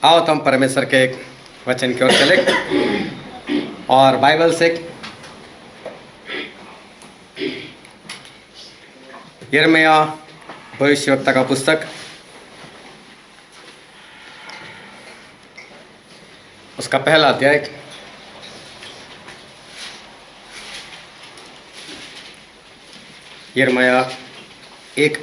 आओ तो हम परमेश्वर के वचन की ओर चले और बाइबल से यिर्मयाह भविष्यवक्ता का पुस्तक उसका पहला अध्याय यिर्मयाह 1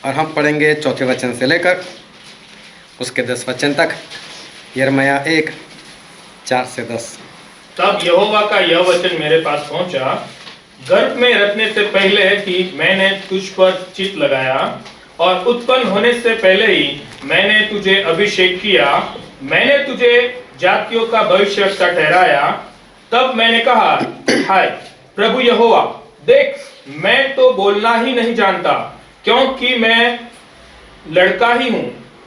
और हम पढ़ेंगे चौथे वचन से लेकर उसके 10 वचन तक। यिर्मयाह 1 4 से 10। तब यहोवा का यह वचन मेरे पास पहुंचा, गर्भ में रखने से पहले ही मैंने तुझ पर चित्त लगाया और उत्पन्न होने से पहले ही मैंने तुझे अभिषेक किया। मैंने तुझे जातियों का भविष्यवक्ता ठहराया। तब मैंने कहा, हाय प्रभु यहोवा, देख मैं तो बोलना ही नहीं जानता, क्योंकि मैं लड़का ही हूं।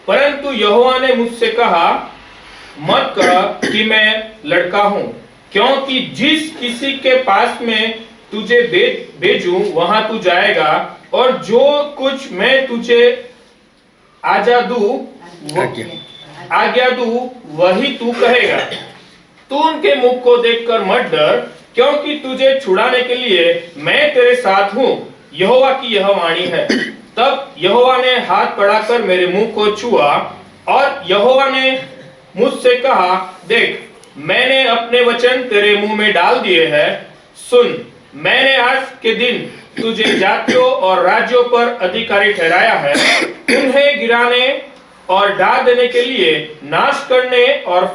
परंतु यहोवा ने मुझसे कहा, मत कह कि मैं लड़का हूं, क्योंकि जिस किसी के पास में तुझे भेजूं वहां तू जाएगा, और जो कुछ मैं तुझे आज्ञा दूं वही तू कहेगा। तू उनके मुख को देखकर मत डर, क्योंकि तुझे छुड़ाने के लिए मैं तेरे साथ हूं, यहोवा की यह वाणी है। तब यहोवा ने हाथ बढ़ाकर मेरे मुंह को छुआ और यहोवा ने मुझसे कहा, देख मैंने अपने वचन तेरे मुंह में डाल दिए हैं। सुन, मैंने आज के दिन तुझे जातियों और राज्यों पर अधिकारी ठहराया है, उन्हें गिराने और ढा देने के लिए, नाश करने और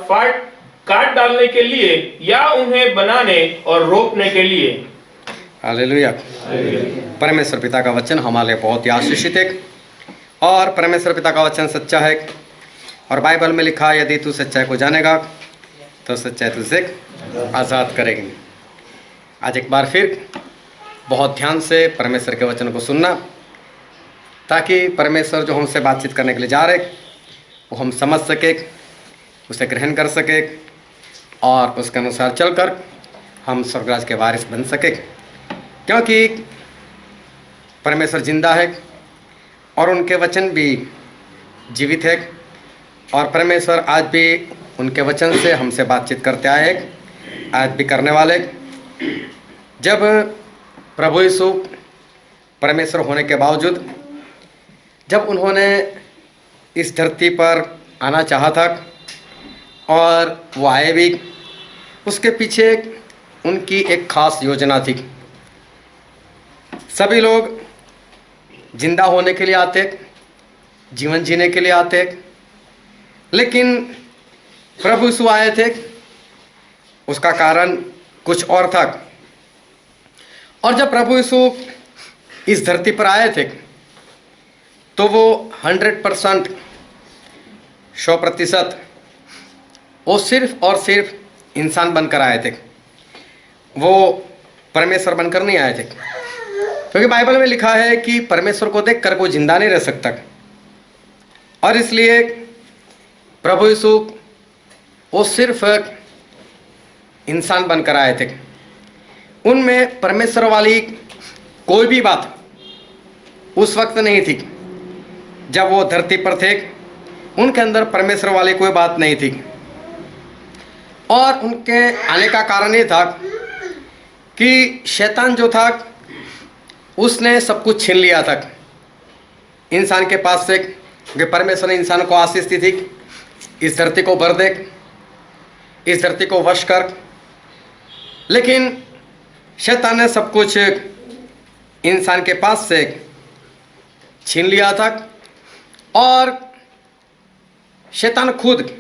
काट डालने के लिए, या उन्हें बनाने और रोपने के लिए। हालेलुया। परमेश्वर पिता का वचन हमारे लिए बहुत ही आशीषित है और परमेश्वर पिता का वचन सच्चा है। और बाइबल में लिखा है, यदि तू सच्चाई को जानेगा तो सच्चाई तुझे आज़ाद करेगी। आज एक बार फिर बहुत ध्यान से परमेश्वर के वचन को सुनना, ताकि परमेश्वर जो हमसे बातचीत करने के लिए जा रहे वो हम समझ सके, उसे ग्रहण कर सके और उसके अनुसार चलकर हम स्वर्गराज के वारिस बन सके। क्योंकि परमेश्वर जिंदा है और उनके वचन भी जीवित है, और परमेश्वर आज भी उनके वचन से हमसे बातचीत करते आए, आज भी करने वाले। जब प्रभु यीशु परमेश्वर होने के बावजूद जब उन्होंने इस धरती पर आना चाहा था और वो आए भी, उसके पीछे उनकी एक खास योजना थी। सभी लोग जिंदा होने के लिए आते, जीवन जीने के लिए आते, लेकिन प्रभु यीशु आए थे, उसका कारण कुछ और था। और जब प्रभु यीशु इस धरती पर आए थे तो वो 100% 100% वो सिर्फ और सिर्फ इंसान बनकर आए थे, वो परमेश्वर बनकर नहीं आए थे। क्योंकि बाइबल में लिखा है कि परमेश्वर को देखकर कोई जिंदा नहीं रह सकता, और इसलिए प्रभु यीशु वो सिर्फ इंसान बनकर आए थे। उनमें परमेश्वर वाली कोई भी बात उस वक्त नहीं थी जब वो धरती पर थे। उनके अंदर परमेश्वर वाली कोई बात नहीं थी, और उनके आने का कारण ये था कि शैतान जो था उसने सब कुछ छीन लिया था इंसान के पास से। कि परमेश्वर ने इंसान को आशीष दी थी, इस धरती को भर दे, इस धरती को वश कर, लेकिन शैतान ने सब कुछ इंसान के पास से छीन लिया था, और शैतान खुद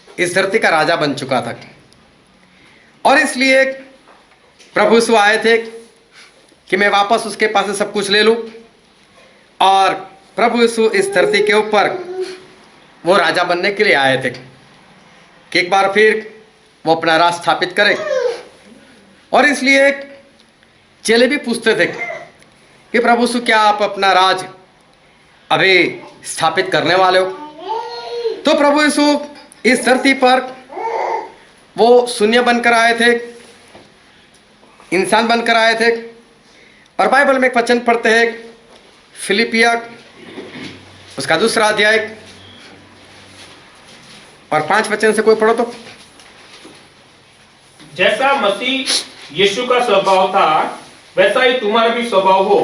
इस धरती का राजा बन चुका था। और इसलिए प्रभु यीशु आए थे कि मैं वापस उसके पास से सब कुछ ले लूं, और प्रभु यीशु इस धरती के ऊपर वो राजा बनने के लिए आए थे कि एक बार फिर वो अपना राज स्थापित करे। और इसलिए चेले भी पूछते थे कि प्रभु यीशु, क्या आप अपना राज अभी स्थापित करने वाले हो? तो प्रभु यीशु इस धरती पर वो शून्य बनकर आए थे, इंसान बनकर आए थे। और बाइबल में एक वचन पढ़ते हैं, फिलिपिया उसका 2 अध्याय और 5 वचन से कोई पढ़ो तो। जैसा मसीह यीशु का स्वभाव था वैसा ही तुम्हारा भी स्वभाव हो,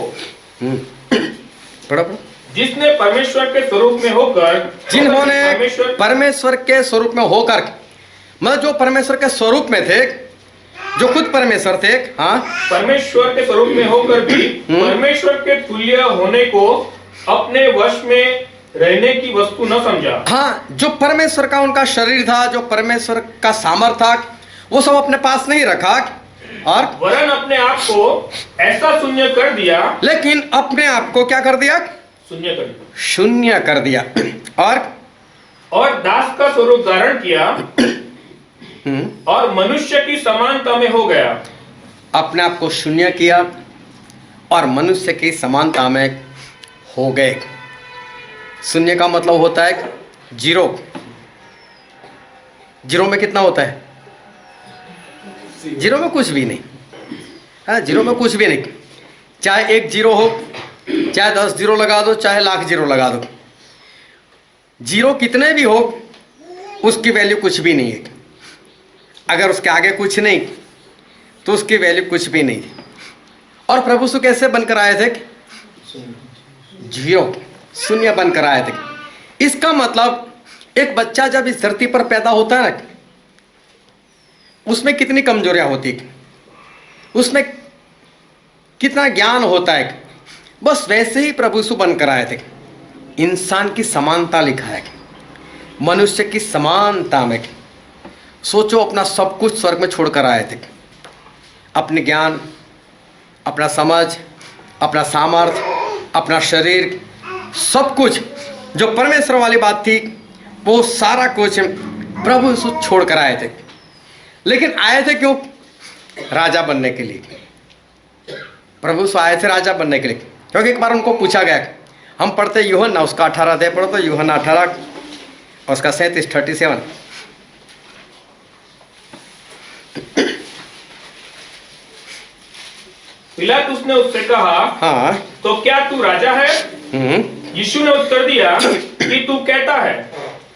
पढ़ो पढ़ो। जिसने परमेश्वर के स्वरूप में होकर जिन्होंने परमेश्वर के स्वरूप में होकर, मतलब जो परमेश्वर के स्वरूप में थे, जो खुद परमेश्वर थे, हाँ, परमेश्वर के स्वरूप में होकर भी परमेश्वर के तुल्य होने को अपने वश में रहने की वस्तु न समझा। हाँ, जो परमेश्वर का उनका शरीर था, जो परमेश्वर का सामर्थ्य था, वो सब अपने पास नहीं रखा, और वरन अपने आप को ऐसा शून्य कर दिया, लेकिन अपने आप को क्या कर दिया? शून्य कर दिया, शून्य कर दिया, और दास का स्वरूप धारण किया, और मनुष्य की समानता में हो गया। अपने आप को शून्य किया और मनुष्य की समानता में हो गए। शून्य का मतलब होता है जीरो। जीरो में कितना होता है? जीरो में कुछ भी नहीं। हाँ, जीरो में कुछ भी नहीं। चाहे 1 जीरो हो, चाहे 10 जीरो लगा दो, चाहे लाख जीरो लगा दो, जीरो कितने भी हो उसकी वैल्यू कुछ भी नहीं है। अगर उसके आगे कुछ नहीं तो उसकी वैल्यू कुछ भी नहीं। और प्रभु यीशु कैसे बनकर आए थे? जीरो, शून्य बनकर आए थे। इसका मतलब एक बच्चा जब इस धरती पर पैदा होता है ना, उसमें कितनी कमजोरियां होती है, उसमें कितना ज्ञान होता है, बस वैसे ही प्रभु यीशु बनकर आए थे। इंसान की समानता लिखा है, मनुष्य की समानता में। सोचो, अपना सब कुछ स्वर्ग में छोड़कर आए थे। अपने ज्ञान, अपना समझ, अपना सामर्थ्य, अपना शरीर, सब कुछ जो परमेश्वर वाली बात थी, वो सारा कुछ प्रभु यीशु छोड़कर आए थे। लेकिन आए थे क्यों? राजा बनने के लिए। प्रभु यीशु आए थे राजा बनने के लिए, क्योंकि एक बार उनको पूछा गया, हम पढ़ते यूहन्ना उसका 18 अध्याय पढ़ो तो, यूहन्ना 18 और उसका 37। पिलातुस ने उससे कहा, हाँ, तो क्या तू राजा है? यीशु ने उत्तर दिया कि तू कहता है,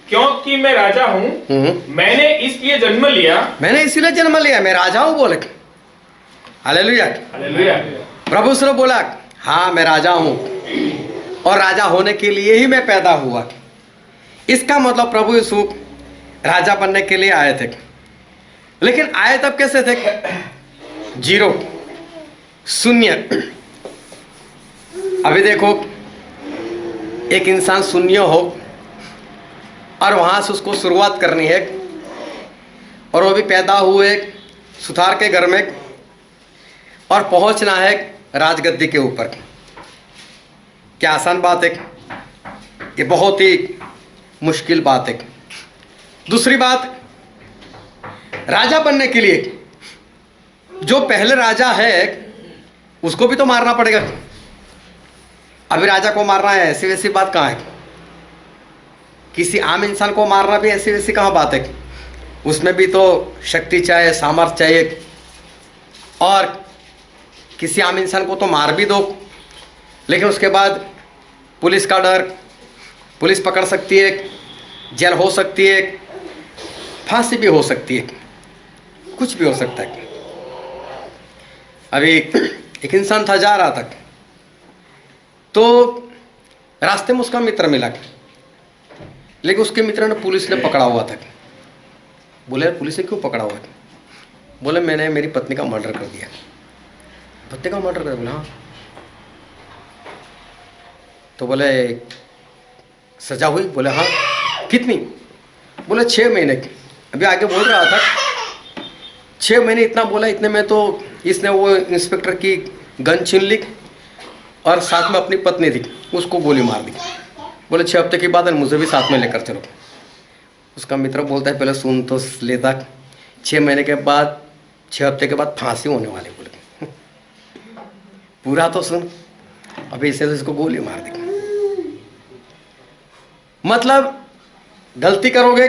क्योंकि मैं राजा हूँ। मैंने इसलिए जन्म लिया, मैं राजा हूँ बोले। Hallelujah, hallelujah. प्रभु यीशु ने बोला, हाँ मैं राजा हूँ, और राजा होने के लिए ही मैं पैदा हुआ। इसका मतलब प्रभु यीशु राजा बनने के लिए आए थे। लेकिन आए तब कैसे थे? जीरो, शून्य। अभी देखो, एक इंसान शून्य हो और वहां से उसको शुरुआत करनी है, और वो भी पैदा हुए सुथार के घर में, और पहुंचना है राजगद्दी के ऊपर। क्या आसान बात है? ये बहुत ही मुश्किल बात है। दूसरी बात, राजा बनने के लिए जो पहले राजा है उसको भी तो मारना पड़ेगा। अभी राजा को मारना है ऐसी वैसी बात कहाँ है? किसी आम इंसान को मारना भी ऐसी वैसी कहाँ बात है? उसमें भी तो शक्ति चाहिए, सामर्थ्य चाहिए। और किसी आम इंसान को तो मार भी दो, लेकिन उसके बाद पुलिस का डर, पुलिस पकड़ सकती है, जेल हो सकती है, फांसी भी हो सकती है, कुछ भी हो सकता है। अभी एक इंसान था, जा रहा था, तो रास्ते में उसका मित्र मिला, लेकिन उसके मित्र ने पुलिस ने पकड़ा हुआ था। बोले, पुलिस ने क्यों पकड़ा हुआ है? बोले, मैंने मेरी पत्नी का मर्डर कर दिया। पत्नी का मर्डर कर? बोला हाँ। तो बोले, सजा हुई? बोले हाँ। कितनी? बोले 6 महीने की। अभी आगे बोल रहा था 6 महीने, इतना बोला। इतने में तो इसने वो इंस्पेक्टर की गन छीन ली और साथ में अपनी पत्नी थी, उसको गोली मार दी। बोले 6 हफ्ते के बाद मुझे भी साथ में लेकर चलो। उसका मित्र बोलता है, पहले सुन तो लेता, 6 महीने के बाद, 6 हफ्ते के बाद फांसी होने वाली। बोले पूरा तो सुन। अभी इसे तो इसको गोली मार दी। मतलब गलती करोगे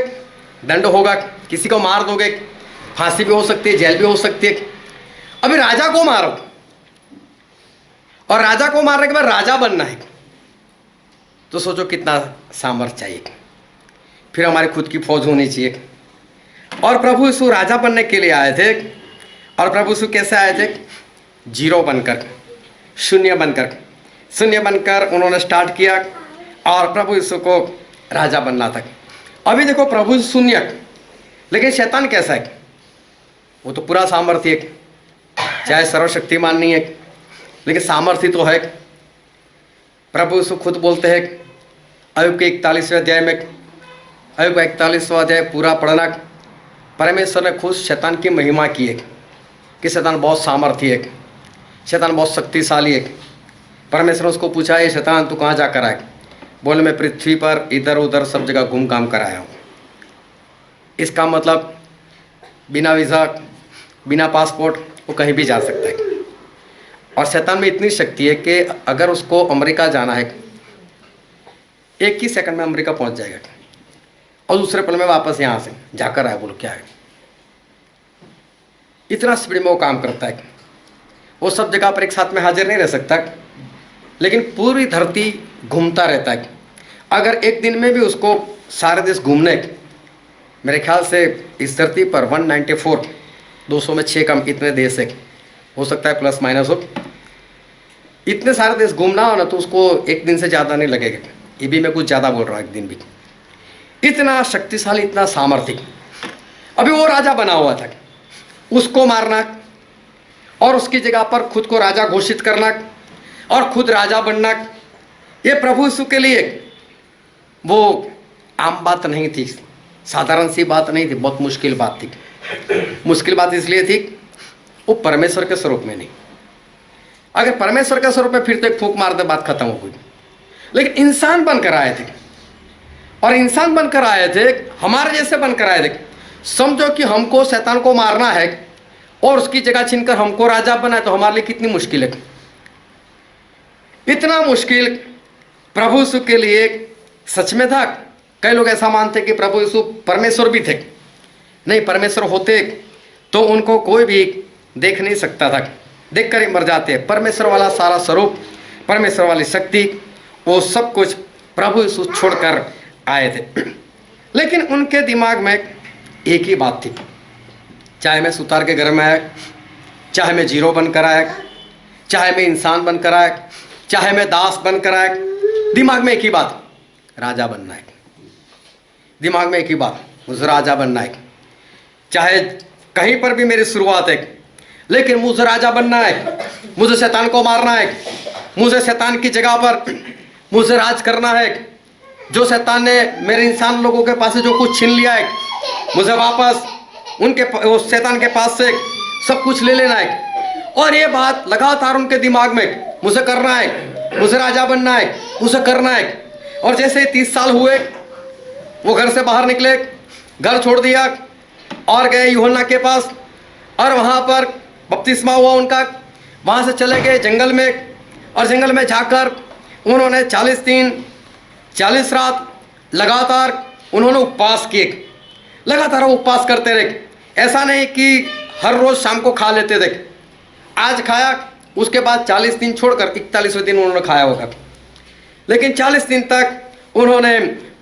दंड होगा, किसी को मार दोगे फांसी भी हो सकती है, जेल भी हो सकती है। अभी राजा को मारो, और राजा को मारने के बाद राजा बनना है। तो सोचो कितना सामर्थ्य चाहिए। फिर हमारी खुद की फौज होनी चाहिए। और प्रभु यीशु राजा बनने के लिए आए थे। और प्रभु यीशु कैसे आए थे? जीरो बनकर, शून्य बनकर उन्होंने स्टार्ट किया और प्रभु यीशु को राजा बनना था। अभी देखो प्रभु यीशु शून्य, लेकिन शैतान कैसा है? वो तो पूरा सामर्थ्य है, चाहे सर्वशक्तिमान नहीं है लेकिन सामर्थ्य तो है। प्रभु यीशु खुद बोलते हैं अय्यूब के 41वें अध्याय में, अय्यूब का 41वां अध्याय पूरा पढ़ना, परमेश्वर ने खुद शैतान की महिमा की है कि शैतान बहुत सामर्थ्य है, शैतान बहुत शक्तिशाली है। परमेश्वर ने उसको पूछा, ये शैतान तू कहाँ जाकर आए? बोले मैं पृथ्वी पर इधर उधर सब जगह घूम घाम कर आया हूँ। इसका मतलब बिना वीज़ा बिना पासपोर्ट वो कहीं भी जा सकता है। और शैतान में इतनी शक्ति है कि अगर उसको अमेरिका जाना है, एक ही सेकंड में अमेरिका पहुंच जाएगा और दूसरे पल में वापस यहाँ से जाकर आए। बोलो क्या है? इतना स्पीड में वो काम करता है। वो सब जगह पर एक साथ में हाजिर नहीं रह सकता, लेकिन पूरी धरती घूमता रहता है। अगर एक दिन में भी उसको सारे देश घूमने, मेरे ख्याल से इस धरती पर 194, 200 में 6 कम इतने देश है, हो सकता है प्लस माइनस हो, इतने सारे देश घूमना हो ना तो उसको एक दिन से ज़्यादा नहीं लगेगा। ये भी मैं कुछ ज़्यादा बोल रहा हूँ, एक दिन भी। इतना शक्तिशाली, इतना सामर्थ्य। अभी वो राजा बना हुआ था, उसको मारना और उसकी जगह पर खुद को राजा घोषित करना और खुद राजा बनना, ये प्रभु यीशु के लिए वो आम बात नहीं थी, साधारण सी बात नहीं थी, बहुत मुश्किल बात थी। मुश्किल बात इसलिए थी वो परमेश्वर के स्वरूप में नहीं। अगर परमेश्वर के स्वरूप में फिर तो एक फूंक मार दे बात खत्म हो गई, लेकिन इंसान बनकर आए थे। और इंसान बनकर आए थे, हमारे जैसे बनकर आए थे। समझो कि हमको शैतान को मारना है और उसकी जगह छीनकर हमको राजा बना है, तो हमारे लिए कितनी मुश्किल है। इतना मुश्किल प्रभु यीशु के लिए सच में था। कई लोग ऐसा मानते कि प्रभु यीशु परमेश्वर भी थे। नहीं, परमेश्वर होते तो उनको कोई भी देख नहीं सकता था, देखकर ही मर जाते। परमेश्वर वाला सारा स्वरूप, परमेश्वर वाली शक्ति, वो सब कुछ प्रभु यीशु छोड़कर आए थे। लेकिन उनके दिमाग में एक ही बात थी, चाहे मैं सुतार के घर में आया, चाहे मैं जीरो बनकर आया, चाहे मैं इंसान बनकर आया, चाहे मैं दास बनकर आया, दिमाग में एक ही बात, राजा बनना है। दिमाग में एक ही बात, मुझे राजा बनना है। चाहे कहीं पर भी मेरी शुरुआत है, लेकिन मुझे राजा बनना है, मुझे शैतान को मारना है, मुझे शैतान की जगह पर मुझे राज करना है। जो शैतान ने मेरे इंसान लोगों के पास से जो कुछ छीन लिया है, मुझे वापस उनके उस शैतान के पास से सब कुछ ले लेना है। और ये बात लगातार उनके दिमाग में, मुझे करना है, मुझे राजा बनना है, मुझे करना है। और जैसे 30 साल हुए, वो घर से बाहर निकले, घर छोड़ दिया और गए यूहन्ना के पास, और वहाँ पर बपतिस्मा हुआ उनका। वहाँ से चले गए जंगल में, और जंगल में जाकर उन्होंने 40 दिन 40 रात लगातार उन्होंने उपवास किए। लगातार उपवास करते रहे। ऐसा नहीं कि हर रोज़ शाम को खा लेते थे, आज खाया, उसके बाद 40 दिन छोड़कर 41वें दिन उन्होंने खाया होगा, लेकिन 40 दिन तक उन्होंने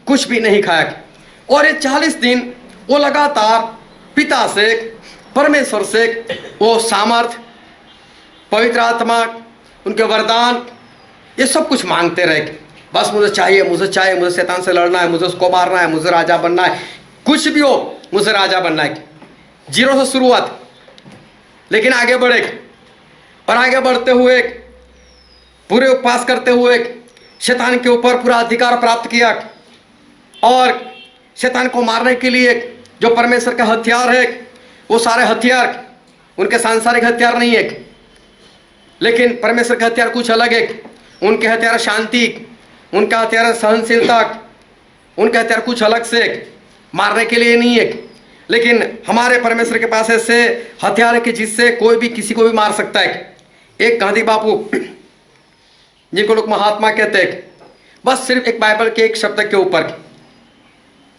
कुछ भी नहीं खाया। और ये 40 दिन वो लगातार पिता से, परमेश्वर से वो सामर्थ, पवित्र आत्मा, उनके वरदान, ये सब कुछ मांगते रहे। बस मुझे चाहिए, मुझे चाहिए, मुझे शैतान से लड़ना है, मुझे उसको मारना है, मुझे राजा बनना है, कुछ भी हो मुझे राजा बनना है। जीरो से शुरुआत, लेकिन आगे बढ़े, और आगे बढ़ते हुए पूरे उपवास करते हुए शैतान के ऊपर पूरा अधिकार प्राप्त किया। और शैतान को मारने के लिए जो परमेश्वर का हथियार है, वो सारे हथियार उनके सांसारिक हथियार नहीं है, लेकिन परमेश्वर का हथियार कुछ अलग है। उनके हथियार शांति, उनका हथियार सहनशीलता, उनका हथियार कुछ अलग से, मारने के लिए नहीं है। लेकिन हमारे परमेश्वर के पास ऐसे हथियार है कि जिससे कोई भी किसी को भी मार सकता है। एक गांधी बापू, जिनको लोग महात्मा कहते हैं, बस सिर्फ एक बाइबल के एक शब्द के ऊपर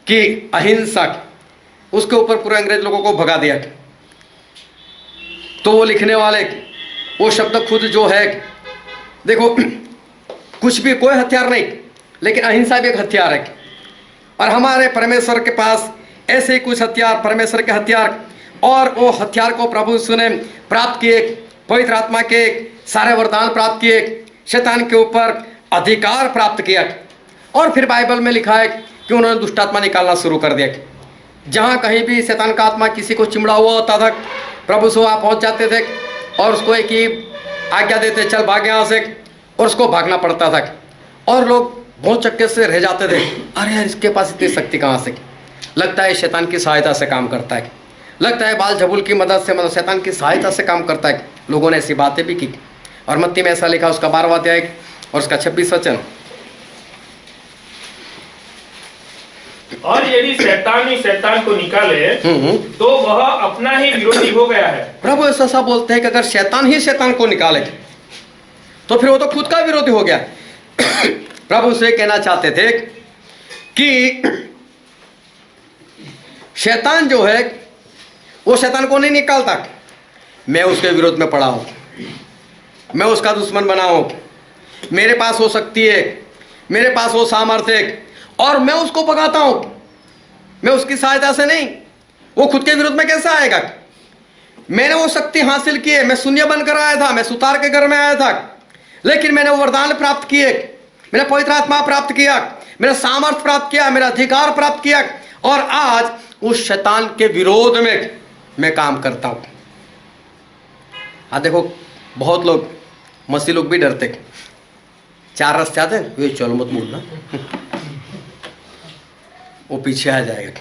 कि अहिंसक, उसके ऊपर पूरे अंग्रेज लोगों को भगा दिया। तो वो लिखने वाले वो शब्द खुद जो है, देखो कुछ भी, कोई हथियार नहीं, लेकिन अहिंसा भी एक हथियार है। और हमारे परमेश्वर के पास ऐसे ही कुछ हथियार, परमेश्वर के हथियार, और वो हथियार को प्रभु यीशु ने प्राप्त किए, पवित्र आत्मा के सारे वरदान प्राप्त किए, शैतान के ऊपर अधिकार प्राप्त किया। और फिर बाइबल में लिखा है कि उन्होंने दुष्ट आत्मा निकालना शुरू कर दिया। जहाँ कहीं भी शैतान का आत्मा किसी को चिमड़ा हुआ होता था, प्रभु यीशु वहाँ पहुँच जाते थे और उसको एक ही आज्ञा देते, चल भाग यहाँ से, और उसको भागना पड़ता था। और लोग बहुत चक्के से रह जाते थे, अरे यार इसके पास इतनी शक्ति कहाँ से, लगता है शैतान की सहायता से काम करता है, लगता है बाल झबुल की मदद से, मतलब शैतान की सहायता से काम करता है। लोगों ने ऐसी बातें भी की। और मत्ती में ऐसा लिखा, उसका 12वां अध्याय और उसका 26 वचन, और यदि शैतान ही शैतान को निकाले तो वह अपना ही विरोधी हो गया है। प्रभु ऐसा बोलते हैं कि अगर शैतान ही शैतान को निकाले तो फिर वो तो खुद का विरोधी हो गया। प्रभु से कहना चाहते थे कि शैतान जो है वो शैतान को नहीं निकालता, मैं उसके विरोध में पड़ा हूं, मैं उसका दुश्मन बना हूं, मेरे पास वो शक्ति है, मेरे पास वो सामर्थ्य है, और मैं उसको भगाता हूं। मैं उसकी सहायता से नहीं, वो खुद के विरोध में कैसे आएगा? मैंने वो शक्ति हासिल की है, मैं शून्य बनकर आया था, मैं सुतार के घर में आया था, लेकिन मैंने वो वरदान प्राप्त किए, मैंने पवित्र आत्मा प्राप्त किया, मेरा सामर्थ्य प्राप्त किया, मेरा अधिकार प्राप्त किया, और आज उस शैतान के विरोध में मैं काम करता हूं। हाँ देखो, बहुत लोग, मसीह लोग भी डरते, 4 रास्ते आते हैं, ये चलो मत बोलना, वो पीछे आ जाएगा।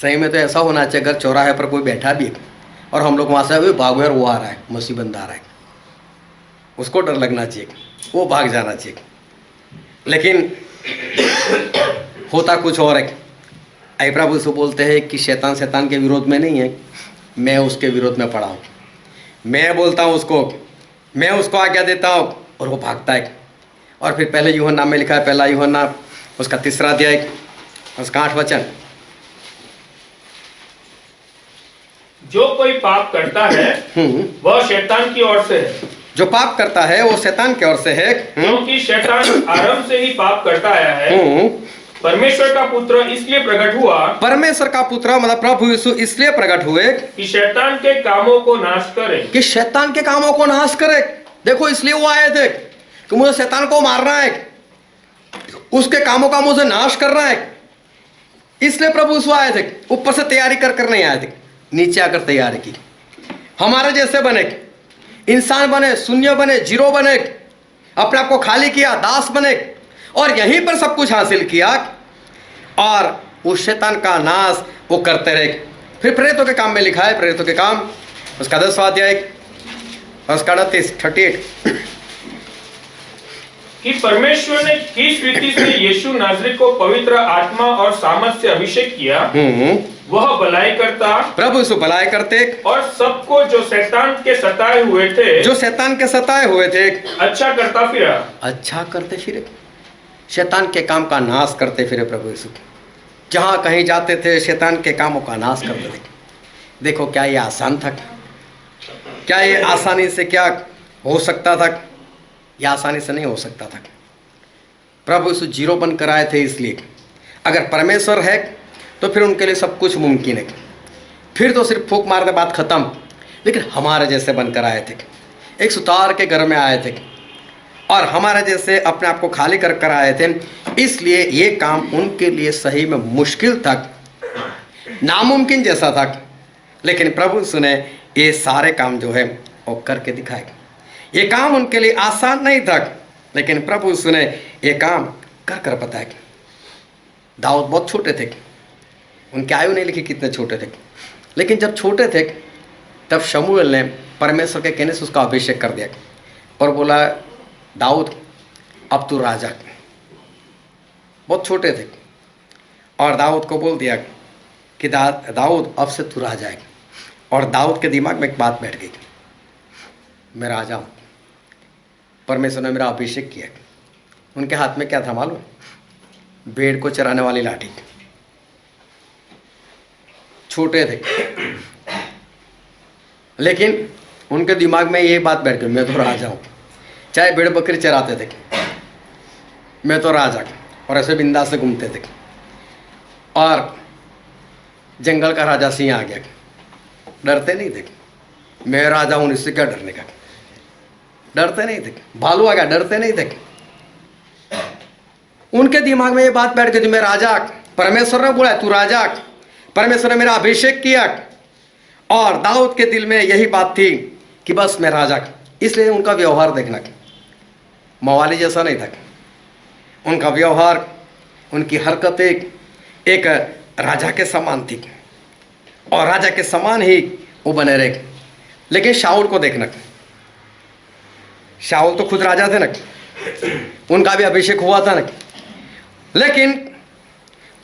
सही में तो ऐसा होना चाहिए, अगर चौराहे पर कोई बैठा भी और हम लोग वहाँ से भागो यार वो आ रहा है, मसीह बंदा आ रहा है, उसको डर लगना चाहिए, वो भाग जाना चाहिए। लेकिन होता कुछ और है। आई प्रभु से बोलते हैं कि शैतान शैतान के विरोध में नहीं है, मैं उसके विरोध में पड़ा हूँ, मैं बोलता हूँ उसको, मैं उसको आज्ञा देता हूँ और वो भागता है। और फिर पहले यूहन्ना में लिखा है, पहला यूहन्ना उसका 3रा अध्याय उसका 8 वचन, जो कोई पाप करता है वह शैतान की ओर से है। जो पाप करता है वो शैतान की ओर से है, क्योंकि शैतान आरंभ से ही पाप करता आया है। परमेश्वर का पुत्र इसलिए प्रकट हुआ, परमेश्वर का पुत्र मतलब प्रभु यीशु इसलिए प्रकट हुए कि शैतान के कामों को नाश करे, कि शैतान के कामों को नाश करे। देखो, इसलिए वो आए थे कि मुझे शैतान को मारना है, उसके कामों का मुझे नाश करना है। इसलिए प्रभु यीशु आए थे, ऊपर से तैयारी कर नहीं आए थे, नीचे आकर तैयारी की। हमारे जैसे बने, इंसान बने, शून्य बने, जीरो बने, अपने आप को खाली किया, दास बने, और यहीं पर सब कुछ हासिल किया, और उस शैतान का नाश वो करते रहे। फिर प्रेरितों के काम में लिखा है, प्रेरितों के काम उसका 10वां अध्याय उसका 38 कि परमेश्वर ने किस रीति से यीशु नाज़री को पवित्र आत्मा और सामर्थ से अभिषेक किया, वह भलाई करता, प्रभु यीशु भलाई करते, और सबको जो शैतान के सताए हुए थे अच्छा करता फिरा। अच्छा करते फिरे, शैतान के काम का नाश करते फिरे प्रभु यीशु। जहाँ कहीं जाते थे शैतान के कामों का नाश करते थे। देखो, क्या ये आसान था? क्या ये आसानी से क्या हो सकता था? यह आसानी से नहीं हो सकता था। प्रभु यीशु जीरो बनकर आए थे, इसलिए अगर परमेश्वर है तो फिर उनके लिए सब कुछ मुमकिन है। फिर तो सिर्फ फूंक मारने बात खत्म। लेकिन हमारे जैसे बनकर आए थे, एक सुतार के घर में आए थे, और हमारे जैसे अपने आप को खाली कर आए थे। इसलिए ये काम उनके लिए सही में मुश्किल था, नामुमकिन जैसा था। लेकिन प्रभु यीशु ने ये सारे काम जो है वो करके दिखाए। ये काम उनके लिए आसान नहीं था, लेकिन प्रभु यीशु ने ये काम कर बताया। दाऊद बहुत छोटे थे, उनकी आयु नहीं लिखी कितने छोटे थे, लेकिन जब छोटे थे तब शमूएल ने परमेश्वर के कहने से उसका अभिषेक कर दिया और बोला, दाऊद अब तू राजा। बहुत छोटे थे, और दाऊद को बोल दिया कि दाऊद अब से तू राजा है। और दाऊद के दिमाग में एक बात बैठ गई, मैं राजा हूँ, परमेश्वर ने मेरा अभिषेक किया। उनके हाथ में क्या था मालूम? भेड़ को चराने वाली लाठी। छोटे थे, लेकिन उनके दिमाग में ये बात बैठ गई, मैं तो राजा हूँ। चाहे भेड़ बकरी चराते थे, मैं तो राजा, और ऐसे बिंदास से घूमते थे। और जंगल का राजा सिंह आ गया, डरते नहीं थे। मैं राजा हूं, इससे क्या डरने का, डरते नहीं थे। भालू आ गया, डरते नहीं थे। उनके दिमाग में ये बात बैठ गई थी, मैं राजा, परमेश्वर ने बोला तू राजा, परमेश्वर ने मेरा अभिषेक किया। और दाऊद के दिल में यही बात थी कि बस मैं राजा, इसलिए उनका व्यवहार देखना मवाली जैसा नहीं था। उनका व्यवहार, उनकी हरकतें एक राजा के समान थी, और राजा के समान ही वो बने रहे। लेकिन शाऊल को देखना, शाऊल तो खुद राजा थे ना, उनका भी अभिषेक हुआ था ना, लेकिन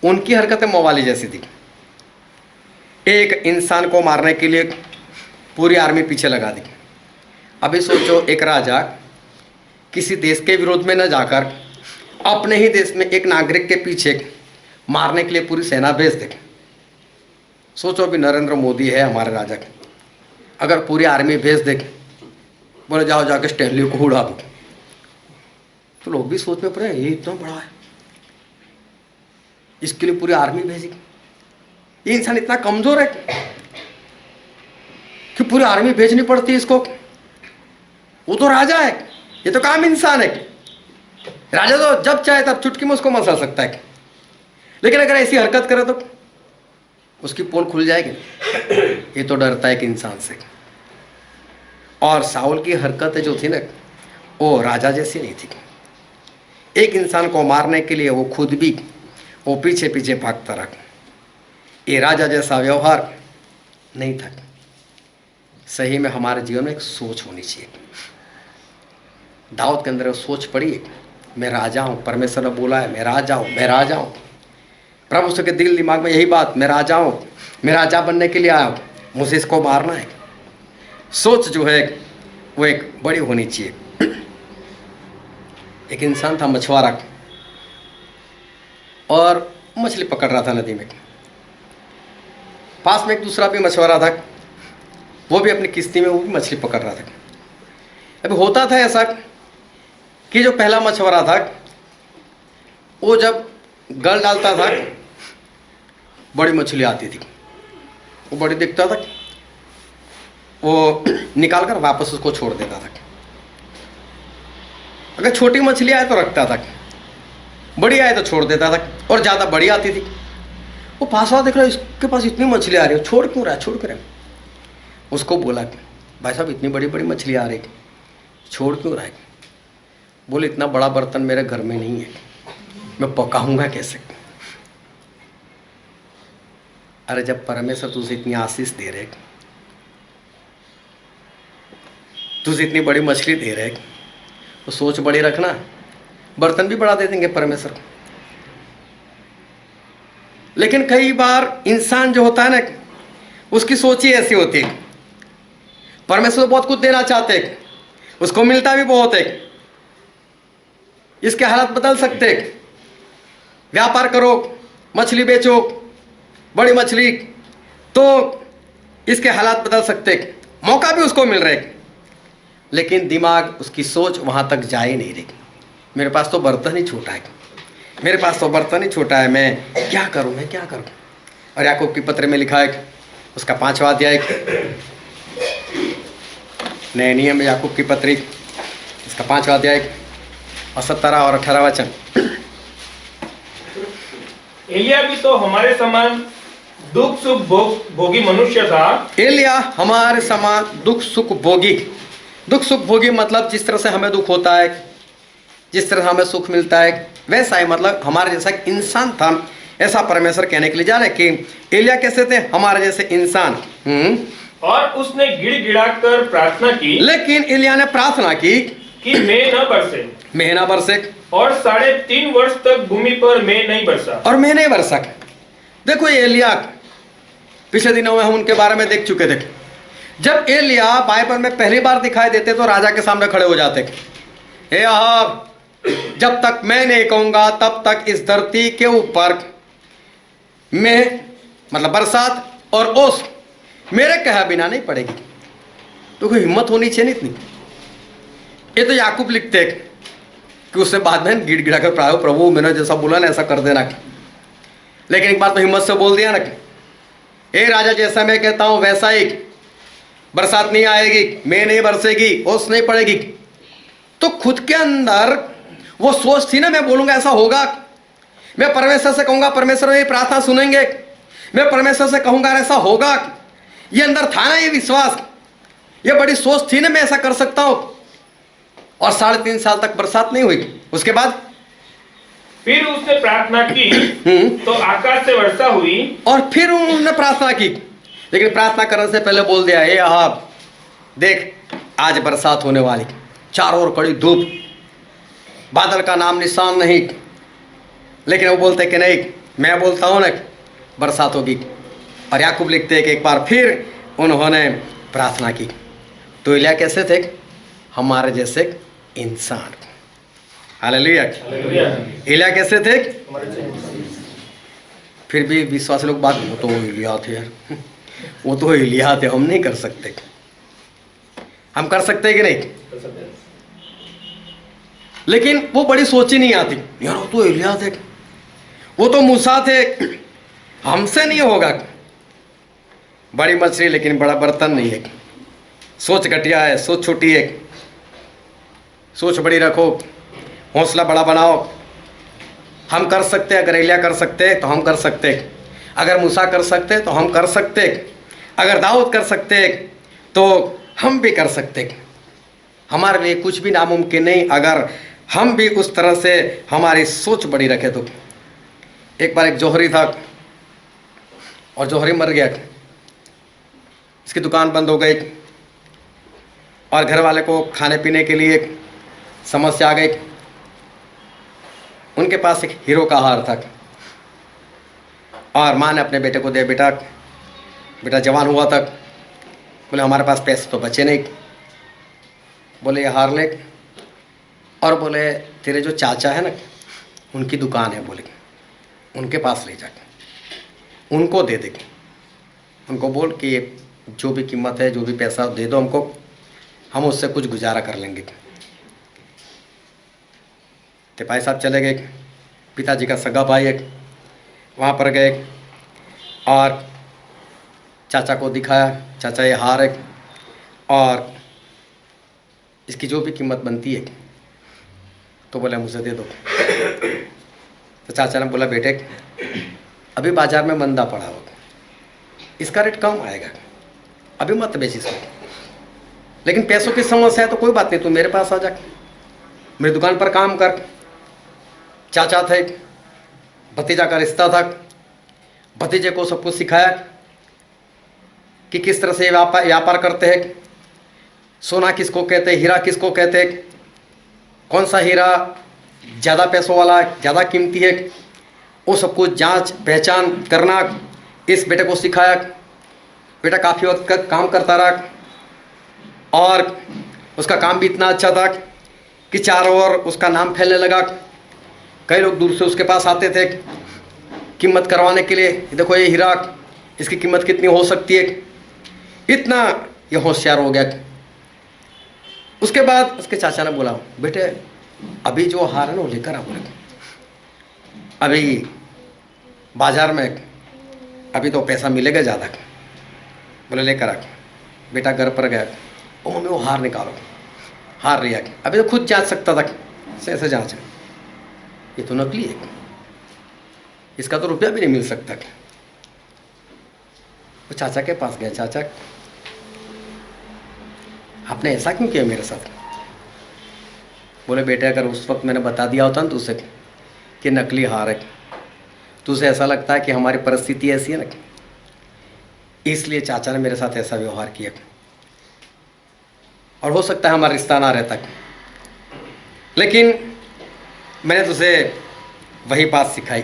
उनकी हरकतें मवाली जैसी थी। एक इंसान को मारने के लिए पूरी आर्मी पीछे लगा दी। अभी सोचो, एक राजा किसी देश के विरोध में न जाकर अपने ही देश में एक नागरिक के पीछे मारने के लिए पूरी सेना भेज दे। सोचो, अभी नरेंद्र मोदी है हमारे राजा, अगर पूरी आर्मी भेज दे, बोले जाओ जाके स्टैनली को उड़ा दो, तो लोग भी सोच में पड़े, ये इतना बड़ा है, इसके लिए पूरी आर्मी भेजी। ये इंसान इतना कमजोर है कि पूरी आर्मी भेजनी पड़ती है इसको। वो तो राजा है, ये तो काम इंसान है। राजा तो जब चाहे तब चुटकी में उसको मसल सकता है, लेकिन अगर ऐसी हरकत करे तो उसकी पोल खुल जाएगी। ये तो डरता है कि इंसान से। और साउल की हरकतें जो थी ना, वो राजा जैसी नहीं थी। एक इंसान को मारने के लिए वो खुद भी वो पीछे पीछे भागता रहा। ये राजा जैसा व्यवहार नहीं था। सही में हमारे जीवन में एक सोच होनी चाहिए। दाऊद के अंदर वो सोच पड़ी, मैं राजा हूँ, परमेश्वर ने बोला है मैं राजा हूँ, मैं राजा हूँ। प्रभु उसके दिल दिमाग में यही बात, मैं राजा हूँ, मैं राजा बनने के लिए आया हूँ, मुझे इसको मारना है। सोच जो है वो एक बड़ी होनी चाहिए। एक इंसान था मछुआरा, और मछली पकड़ रहा था नदी में। पास में एक दूसरा भी मछुआरा था, वो भी अपनी किश्ती में वो भी मछली पकड़ रहा था। अभी होता था ऐसा कि जो पहला मछुआरा था वो जब गल डालता था, बड़ी मछली आती थी, वो बड़ी दिखता था, वो निकाल कर वापस उसको छोड़ देता था। अगर छोटी मछली आए तो रखता था, बड़ी आए तो छोड़ देता था, और ज़्यादा बड़ी आती थी। वो पास वाला देख रहा है, इसके पास इतनी मछली आ रही है, छोड़ क्यों रहा है, छोड़ क्यों रहा है। उसको बोला, भाई साहब इतनी बड़ी बड़ी मछली आ रही, छोड़ क्यों रहा है। बोले, इतना बड़ा बर्तन मेरे घर में नहीं है, मैं पकाऊंगा कैसे। अरे जब परमेश्वर तुझे इतनी आशीष दे रहे, तुझे इतनी बड़ी मछली दे रहे, तो सोच बड़ी रखना, बर्तन भी बड़ा दे देंगे परमेश्वर। लेकिन कई बार इंसान जो होता है ना, उसकी सोच ही ऐसी होती है। परमेश्वर बहुत कुछ देना चाहते, उसको मिलता भी बहुत है, इसके हालात बदल सकते। व्यापार करो, मछली बेचो, बड़ी मछली, तो इसके हालात बदल सकते, मौका भी उसको मिल रहे, लेकिन दिमाग, उसकी सोच वहां तक जा ही नहीं रही। मेरे पास तो बर्तन ही छोटा है, मेरे पास तो बर्तन ही छोटा है, मैं क्या करूं, मैं क्या करूं। और याकूब की पत्र में लिखा है, उसका 5वां अध्याय, नए नियम में याकूब की पत्री, इसका 5वां अध्याय और 17 और 18 वचन। एलिया भी तो हमारे समान दुख सुख भोगी मनुष्य था। एलिया हमारे समान दुख सुख भोगी, दुख सुख भोगी मतलब जिस तरह से हमें दुख होता है, जिस तरह हमें सुख मिलता है, वैसा ही मतलब हमारे जैसा इंसान था। ऐसा परमेश्वर कहने के लिए जा रहे कि एलिया कैसे थे, हमारे जैसे इंसान। और उसने गिड़गिड़ा कर प्रार्थना की, लेकिन एलिया ने प्रार्थना की कि मैं न बरसे, मैं ना बरसे, और 3.5 वर्ष तक भूमि पर मैं नहीं बरसा, और मैं नहीं बरसा। देखो ये एलिया, पिछले दिनों में हम उनके बारे में देख चुके थे। जब एलिया बाइबल में पहली बार दिखाई देते तो राजा के सामने खड़े हो जाते, हे अहाब, जब तक मैं नहीं कहूंगा तब तक इस धरती के ऊपर में मतलब बरसात और ओस मेरे कहा बिना नहीं पड़ेगी। तो कोई हिम्मत होनी चाहिए नहीं इतनी। ये तो याकूब लिखते कि उसने बाद में गिड़गिड़ा कर प्रभु मैंने जैसा बोला ना ऐसा कर देना। लेकिन एक बार तो हिम्मत से बोल दिया ना, ए राजा जैसा मैं कहता हूं वैसा ही, बरसात नहीं आएगी, मैं नहीं बरसेगी, ओस नहीं पड़ेगी। तो खुद के अंदर वो सोच थी ना, मैं बोलूंगा ऐसा होगा, मैं परमेश्वर से कहूंगा परमेश्वर मेरी प्रार्थना सुनेंगे, मैं परमेश्वर से कहूंगा ऐसा होगा। ये अंदर था ना, ये विश्वास, ये बड़ी सोच थी ना, मैं ऐसा कर सकता हूं। और 3.5 साल तक बरसात नहीं हुई। उसके बाद फिर उसने प्रार्थना की तो आकाश से वर्षा हुई। और फिर उन्होंने प्रार्थना की, लेकिन प्रार्थना करने से पहले बोल दिया, ए अहाब देख आज बरसात होने वाली, चारों ओर कड़ी धूप, बादल का नाम निशान नहीं। लेकिन वो बोलते कि नहीं, मैं बोलता हूं ना बरसात होगी। और याकूब लिखते हैं कि एक बार फिर उन्होंने प्रार्थना की। तो एलिय्याह कैसे थे? हमारे जैसे इंसान। हालेलुया। एलिय्याह कैसे थे? फिर भी विश्वासी लोग बात, वो तो एलिय्याह थे यार, वो तो एलिय्याह थे, हम नहीं कर सकते। हम कर सकते कि नहीं? लेकिन वो बड़ी सोची नहीं आती यार, वो तो एलिय्याह थे, वो तो मूसा थे, हमसे नहीं होगा। बड़ी मछली लेकिन बड़ा बर्तन नहीं है। सोच घटिया है, सोच छोटी है, सोच बड़ी रखो, हौसला बड़ा बनाओ। हम कर सकते, अगर एलिय्याह कर सकते तो हम कर सकते, अगर मूसा कर सकते तो हम कर सकते, अगर दाऊद कर सकते तो हम भी कर सकते। हमारे लिए कुछ भी नामुमकिन नहीं, अगर हम भी उस तरह से हमारी सोच बड़ी रखे तो। एक बार एक जौहरी था और जौहरी मर गया, इसकी दुकान बंद हो गई और घर वाले को खाने पीने के लिए समस्या आ गई। उनके पास एक हीरो का हार था और माँ ने अपने बेटे को दिया, बेटा जवान हुआ तक, बोले हमारे पास पैसे तो बचे नहीं, बोले ये हार ले, और बोले तेरे जो चाचा है ना उनकी दुकान है, बोले उनके पास ले जाके उनको दे दे, उनको बोल कि ये जो भी कीमत है, जो भी पैसा दे दो हमको, हम उससे कुछ गुजारा कर लेंगे। तो भाई साहब चले गए, पिताजी का सगा भाई एक वहाँ पर गए और चाचा को दिखाया, चाचा ये हार है और इसकी जो भी कीमत बनती है तो बोले मुझे दे दो। तो चाचा ने बोला बेटे अभी बाजार में मंदा पड़ा हो, इसका रेट कम आएगा, अभी मत बेच इसको, लेकिन पैसों की समस्या है तो कोई बात नहीं, तू मेरे पास आ जा, मेरी दुकान पर काम कर। चाचा थे, भतीजा का रिश्ता था, भतीजे को सब कुछ सिखाया कि किस तरह से व्यापार करते हैं, सोना किसको कहते हैं, हीरा किसको कहते हैं, कौन सा हीरा ज़्यादा पैसों वाला, ज़्यादा कीमती है, वो सब कुछ जांच पहचान करना इस बेटे को सिखाया। बेटा काफ़ी वक्त तक काम करता रहा और उसका काम भी इतना अच्छा था कि चारों ओर उसका नाम फैलने लगा। कई लोग दूर से उसके पास आते थे कीमत करवाने के लिए, देखो ये हीरा इसकी कीमत कितनी हो सकती है, इतना ये होशियार हो गया। उसके बाद उसके चाचा ने बोला बेटे अभी जो हार है ना वो लेकर आ, बोले अभी बाजार में अभी तो पैसा मिलेगा ज़्यादा, बोले लेकर आ। बेटा घर पर गया, ओ मम्मी वो हार निकालो, हार लिया, अभी तो खुद जांच सकता था, ऐसे जांच ये तो नकली है, इसका तो रुपया भी नहीं मिल सकता। वो चाचा के पास गया, चाचा आपने ऐसा क्यों किया मेरे साथ? बोले बेटे अगर उस वक्त मैंने बता दिया होता ना तुझसे कि नकली हार है, तुझे ऐसा लगता है कि हमारी परिस्थिति ऐसी है ना, इसलिए चाचा ने मेरे साथ ऐसा व्यवहार किया, और हो सकता है हमारा रिश्ता ना रहता, लेकिन मैंने तुझे वही बात सिखाई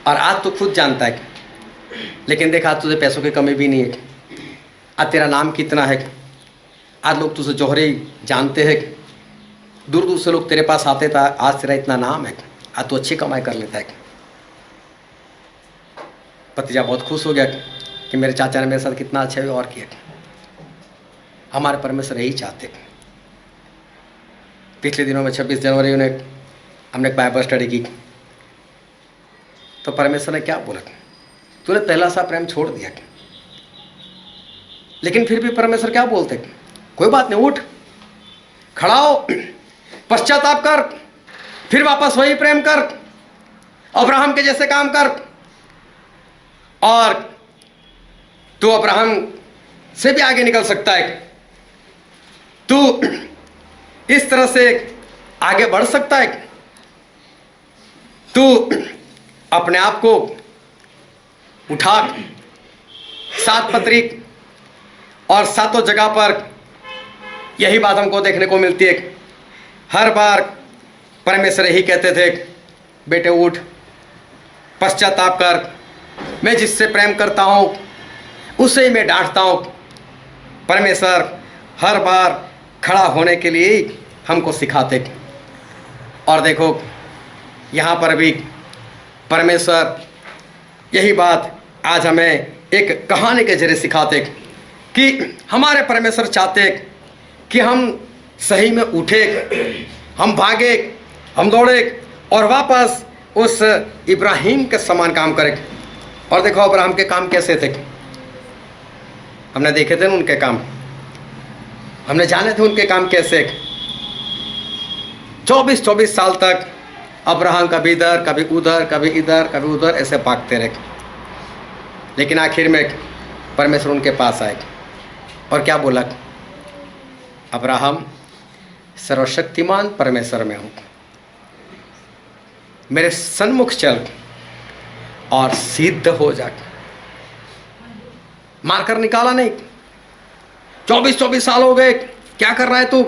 और आज तो खुद जानता है। लेकिन देख आज तुझे पैसों की कमी भी नहीं है, आज तेरा नाम कितना है, आज लोग तुझे जौहरी जानते हैं, दूर दूर से लोग तेरे पास आते था, आज तेरा इतना नाम है, आज तो अच्छी कमाई कर लेता है। भतीजा बहुत खुश हो गया कि मेरे चाचा ने मेरे साथ कितना अच्छा व्यवहार किया। हमारे परमेश्वर यही चाहते, पिछले दिनों में 26 जनवरी हमने एक बाइबल स्टडी की, तो परमेश्वर ने क्या बोला, तूने पहला सा प्रेम छोड़ दिया। लेकिन फिर भी परमेश्वर क्या बोलते, कोई बात नहीं, उठ, खड़ा हो, पश्चाताप कर, फिर वापस वही प्रेम कर, अब्राहम के जैसे काम कर, और तू अब्राहम से भी आगे निकल सकता है, तू इस तरह से आगे बढ़ सकता है, तू अपने आप को उठा। 7 पत्री और 7 जगह पर यही बात हमको देखने को मिलती है। हर बार परमेश्वर यही कहते थे, बेटे उठ, पश्चाताप कर, मैं जिससे प्रेम करता हूँ उसे ही मैं डांटता हूँ। परमेश्वर हर बार खड़ा होने के लिए हमको सिखाते। और देखो यहाँ पर भी परमेश्वर यही बात आज हमें एक कहानी के जरिए सिखाते कि हमारे परमेश्वर चाहते कि हम सही में उठे, हम भागे, हम दौड़े और वापस उस इब्राहिम के समान काम करें। और देखो अब्राहम के काम कैसे थे, हमने देखे थे ना उनके काम, हमने जाने थे उनके काम कैसे। 24 साल तक अब्राहम कभी इधर कभी उधर, कभी इधर कभी उधर ऐसे भागते रहे, लेकिन आखिर में परमेश्वर उनके पास आए और क्या बोला, अब्राहम सर्वशक्तिमान परमेश्वर में हूँ, मेरे सन्मुख चल और सिद्ध हो जा। मारकर निकाला नहीं, 24 साल हो गए, क्या कर रहा है तू,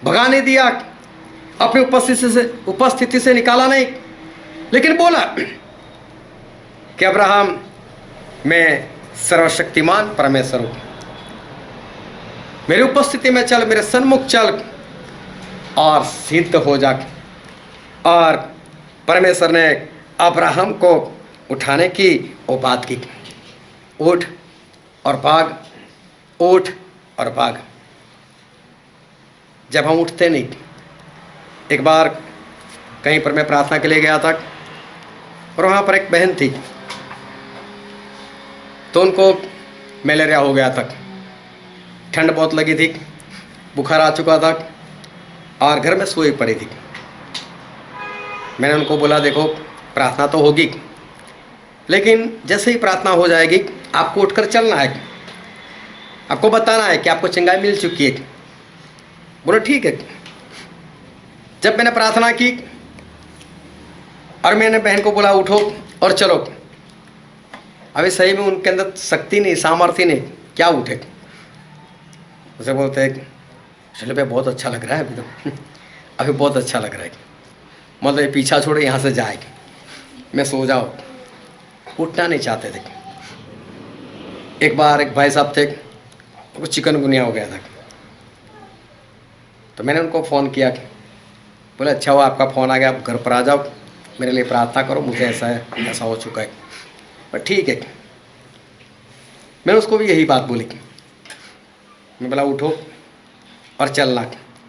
भगा नहीं दिया, अपनी उपस्थिति से निकाला नहीं, लेकिन बोला कि अब्राहम मैं सर्वशक्तिमान परमेश्वर हूँ, मेरी उपस्थिति में चल, मेरे सन्मुख चल और सिद्ध हो जा। और परमेश्वर ने अब्राहम को उठाने की वो बात की, उठ और भाग, उठ और भाग। जब हम उठते नहीं, एक बार कहीं पर मैं प्रार्थना के लिए गया था और वहाँ पर एक बहन थी, तो उनको मलेरिया हो गया था, ठंड बहुत लगी थी, बुखार आ चुका था और घर में सोई पड़ी थी। मैंने उनको बोला देखो प्रार्थना तो होगी, लेकिन जैसे ही प्रार्थना हो जाएगी आपको उठकर चलना है, आपको बताना है कि आपको चंगाई मिल चुकी है। बोलो ठीक है। जब मैंने प्रार्थना की और मैंने बहन को बोला उठो और चलो, अभी सही में उनके अंदर शक्ति नहीं, सामर्थ्य नहीं, क्या उठे। उसे बोलते हैं चलो भाई बहुत अच्छा लग रहा है, अभी तो अभी बहुत अच्छा लग रहा है, मतलब ये पीछा छोड़े यहाँ से जाएगी, मैं सो जाओ। उठना नहीं चाहते थे। एक बार एक भाई साहब थे, उनको चिकनगुनिया हो गया था, तो मैंने उनको फ़ोन किया, बोले अच्छा हुआ आपका फ़ोन आ गया, आप घर पर आ जाओ, मेरे लिए प्रार्थना करो, मुझे ऐसा है, ऐसा हो चुका है। पर ठीक है, मैंने उसको भी यही बात बोली, मैं बोला उठो और चलना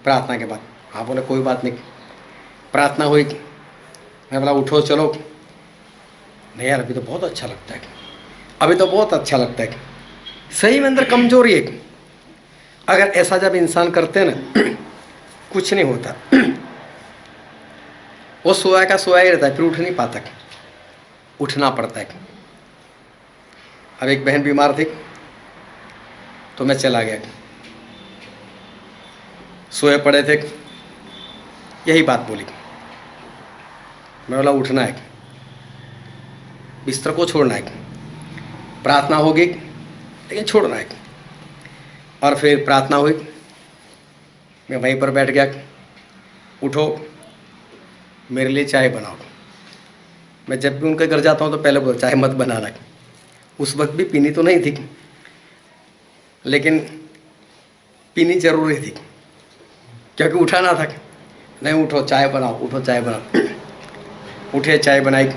प्रार्थना के बाद। हाँ बोले कोई बात नहीं। प्रार्थना हुई, मैं बोला उठो चलो, नहीं यार अभी तो बहुत अच्छा लगता है, अभी तो बहुत अच्छा लगता है, सही में अंदर कमजोरी है। अगर ऐसा जब इंसान करते हैं ना कुछ नहीं होता, वो सोया का सोया ही रहता है, फिर उठ नहीं पाता, उठना पड़ता है। अब एक बहन बीमार थी तो मैं चला गया, सोए पड़े थे, यही बात बोली, मैं बोला उठना है, बिस्तर को छोड़ना है, प्रार्थना होगी लेकिन छोड़ना है। और फिर प्रार्थना हुई, मैं वहीं पर बैठ गया, उठो मेरे लिए चाय बनाओ। मैं जब भी उनके घर जाता हूँ तो पहले बोल चाय मत बनाना, उस वक्त भी पीनी तो नहीं थी, लेकिन पीनी जरूरी थी क्योंकि उठाना था। नहीं उठो चाय बनाओ, उठो चाय बनाओ। उठे चाय बनाई,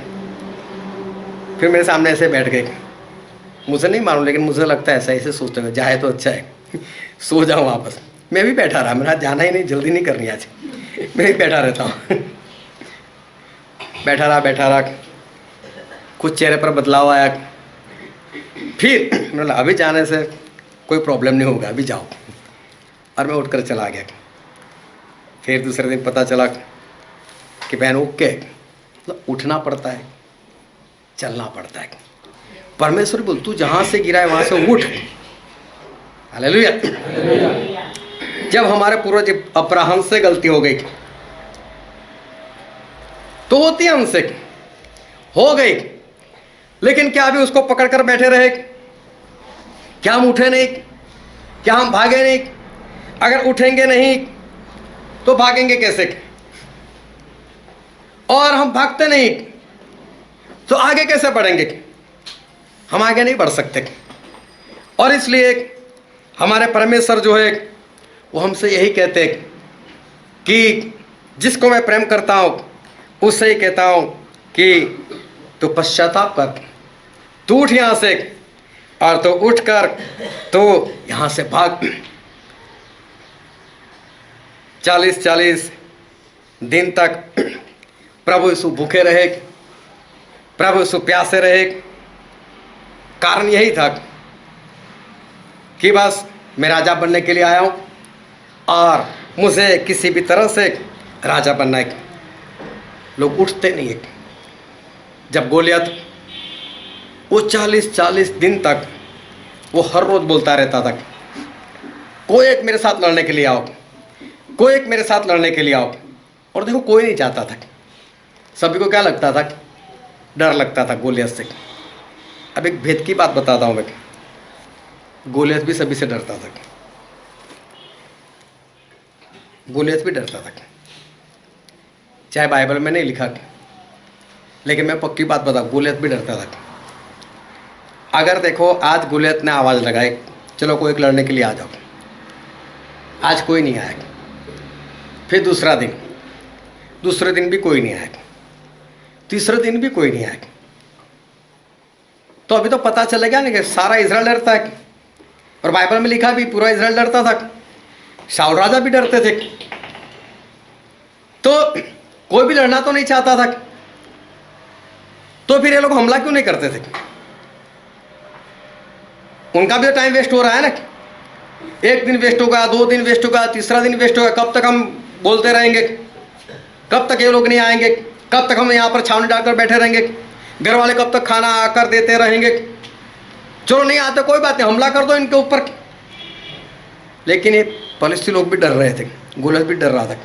फिर मेरे सामने ऐसे बैठ गए, मुझे नहीं मालूम लेकिन मुझे लगता है ऐसा ऐसे सोचते हुए जाए तो अच्छा है सो जाओ वापस। मैं भी बैठा रहा, मेरा जाना ही नहीं, जल्दी नहीं करनी आज, मैं भी बैठा रहता हूँ। बैठा रहा, कुछ चेहरे पर बदलाव आया। फिर मतलब अभी जाने से कोई प्रॉब्लम नहीं होगा, अभी जाओ, और मैं उठकर चला गया। फिर दूसरे दिन पता चला कि बहन ओके, मतलब उठना पड़ता है, चलना पड़ता है। परमेश्वर बोल तू जहाँ से गिरा है वहाँ से उठ। हालेलुया। जब हमारे पूर्वज अब्राहम से गलती हो गई तो होती है, हमसे हो गई, लेकिन क्या अभी उसको पकड़कर बैठे रहे? क्या हम उठे नहीं? क्या हम भागे नहीं? अगर उठेंगे नहीं तो भागेंगे कैसे? और हम भागते नहीं तो आगे कैसे बढ़ेंगे? हम आगे नहीं बढ़ सकते। और इसलिए हमारे परमेश्वर जो है वो हमसे यही कहते हैं कि जिसको मैं प्रेम करता हूँ उससे ही कहता हूँ कि तू पश्चाताप कर, तू उठ यहाँ से, और तो उठकर तो यहाँ से भाग। 40 दिन तक प्रभु यीशु भूखे रहे, प्रभु यीशु प्यासे रहे। कारण यही था कि बस मैं राजा बनने के लिए आया हूँ और मुझे किसी भी तरह से राजा बनना है। लोग उठते नहीं है। जब गोलियत वो 40 दिन तक वो हर रोज बोलता रहता था, कोई एक मेरे साथ लड़ने के लिए आओ, कोई एक मेरे साथ लड़ने के लिए आओ। और देखो कोई नहीं चाहता था। सभी को क्या लगता था? डर लगता था गोलियत से। अब एक भेद की बात बताता हूँ मैं, गोलियत भी सभी से डरता था, गोलियत भी डरता था। चाहे बाइबल में नहीं लिखा, लेकिन मैं पक्की बात बता, गोलियत भी डरता था। अगर देखो आज गोलियत ने आवाज़ लगाई, चलो कोई एक लड़ने के लिए आ जाओ, आज कोई नहीं आया। फिर दूसरे दिन भी कोई नहीं आया, तीसरे दिन भी कोई नहीं आया। तो अभी तो पता चलेगा ना कि सारा इजराइल डरता है। और बाइबल में लिखा भी पूरा इजराइल डरता था, शाऊल राजा भी डरते थे। तो कोई भी लड़ना तो नहीं चाहता था, तो फिर ये लोग हमला क्यों नहीं करते थे? उनका भी तो टाइम वेस्ट हो रहा है ना। एक दिन वेस्ट होगा, 2 दिन वेस्ट होगा, तीसरा दिन वेस्ट होगा। कब तक हम बोलते रहेंगे? कब तक ये लोग नहीं आएंगे? कब तक हम यहाँ पर छावनी डालकर बैठे रहेंगे? घर वाले कब तक खाना आकर देते रहेंगे? चलो नहीं आते कोई बात नहीं, हमला कर दो इनके ऊपर। लेकिन ये फलस्तीनी लोग भी डर रहे थे, गोलियत भी डर रहा था।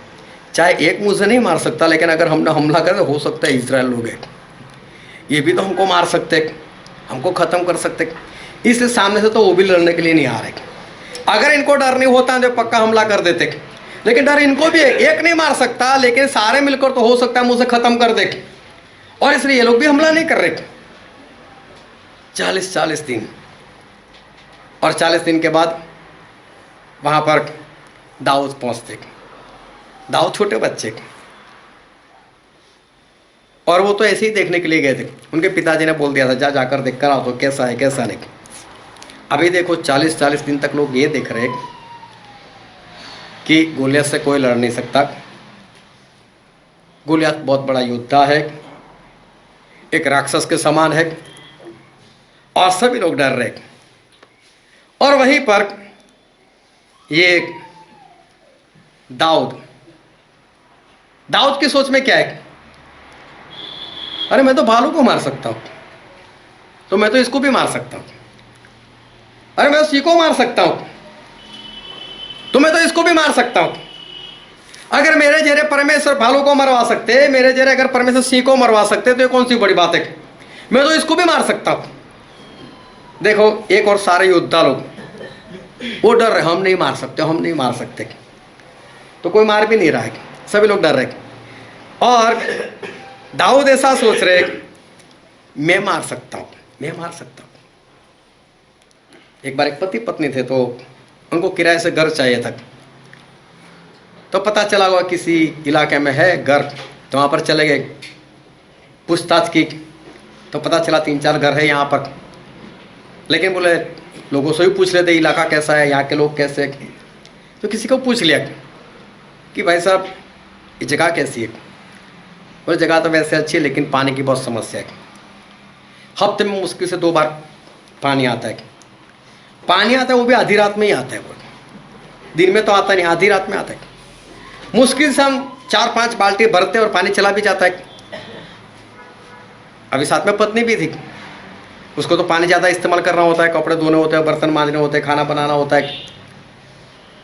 चाहे एक मुझे नहीं मार सकता, लेकिन अगर हमने हमला कर तो हो सकता है इजराइल लोग हैं, ये भी तो हमको मार सकते, हमको ख़त्म कर सकते। इसलिए सामने से तो वो भी लड़ने के लिए नहीं आ रहे। अगर इनको डर नहीं होता तो पक्का हमला कर देते, लेकिन डर इनको भी है। एक नहीं मार सकता, लेकिन सारे मिलकर तो हो सकता है मुझे ख़त्म कर दे, और इसलिए ये लोग भी हमला नहीं कर रहे। 40 दिन, और 40 दिन के बाद वहाँ पर दाऊद पहुँचते। दाऊद छोटे बच्चे, और वो तो ऐसे ही देखने के लिए गए थे। उनके पिताजी ने बोल दिया था जाकर देख कर आओ तो कैसा है कैसा नहीं। अभी देखो 40 दिन तक लोग ये देख रहे कि गोलियत से कोई लड़ नहीं सकता। गोलियत बहुत बड़ा योद्धा है, एक राक्षस के समान है, और सभी लोग डर रहे। और वहीं पर ये दाऊद की सोच में क्या है? अरे मैं तो भालू को मार सकता हूं, तो मैं तो इसको भी मार सकता हूं। अरे मैं उसी को मार सकता हूं, तो मैं तो इसको भी मार सकता हूं। अगर मेरे जैसे परमेश्वर भालू को मरवा सकते, मेरे जैसे अगर परमेश्वर सिंह को मरवा सकते, तो ये कौन सी बड़ी बात है? मैं तो इसको भी मार सकता हूं। देखो एक और सारे योद्धा लोग वो डर रहे, हम नहीं मार सकते, हम नहीं मार सकते। तो कोई मार भी नहीं रहा है, सभी लोग डर रहे। और दाऊद ऐसा सोच रहे मैं मार सकता हूं, मैं मार सकता हूं। एक बार एक पति पत्नी थे, तो उनको किराए से घर चाहिए था। तो पता चला हुआ किसी इलाके में है घर, तो वहाँ पर चले गए, पूछताछ की, तो पता चला 3-4 घर है यहाँ पर। लेकिन बोले लोगों से भी पूछ लेते इलाका कैसा है, यहाँ के लोग कैसे। तो किसी को पूछ लिया कि भाई साहब ये जगह कैसी है? वो जगह तो वैसे अच्छी है लेकिन पानी की बहुत समस्या है। हफ्ते में मुश्किल से 2 बार पानी आता है। पानी आता है वो भी आधी रात में ही आता है, वो दिन में तो आता नहीं, आधी रात में आता है। मुश्किल से हम 4-5 बाल्टी भरते और पानी चला भी जाता है। अभी साथ में पत्नी भी थी, उसको तो पानी ज़्यादा इस्तेमाल करना होता है, कपड़े धोने होते हैं, बर्तन मांजने होते हैं, खाना बनाना होता है।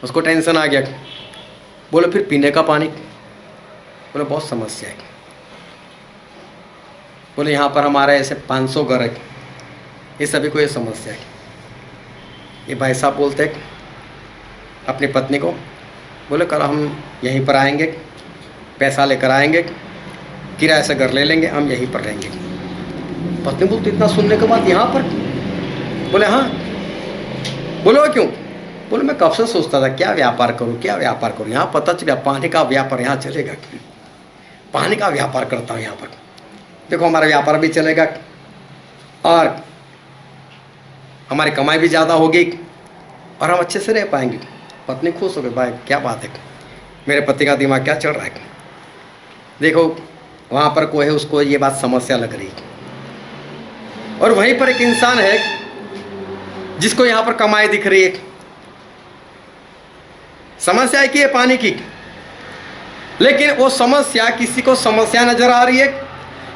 उसको टेंशन आ गया, बोले फिर पीने का पानी, बोले बहुत समस्या है। बोले यहाँ पर हमारे ऐसे 500 घर है, ये सभी को ये समस्या है। ये भाई साहब बोलते हैं अपनी पत्नी को, बोले कल हम यहीं पर आएंगे, पैसा लेकर आएंगे, किराए से घर ले लेंगे, हम यहीं पर रहेंगे। पत्नी बोलती इतना सुनने के बाद यहाँ पर? बोले हाँ। बोले वो क्यों? बोले मैं कब से सोचता था क्या व्यापार करूँ, क्या व्यापार करूँ। यहाँ पता चला पानी का व्यापार यहाँ चलेगा, पानी का व्यापार करता हूँ यहाँ पर। देखो हमारा व्यापार भी चलेगा और हमारी कमाई भी ज़्यादा होगी और हम अच्छे से रह पाएंगे। पत्नी खुश हो गई, भाई क्या बात है, मेरे पति का दिमाग क्या चल रहा है। देखो वहाँ पर कोई है, उसको ये बात समस्या लग रही है, और वहीं पर एक इंसान है जिसको यहाँ पर कमाई दिख रही है। समस्या है कि ये पानी की, लेकिन वो समस्या किसी को समस्या नजर आ रही है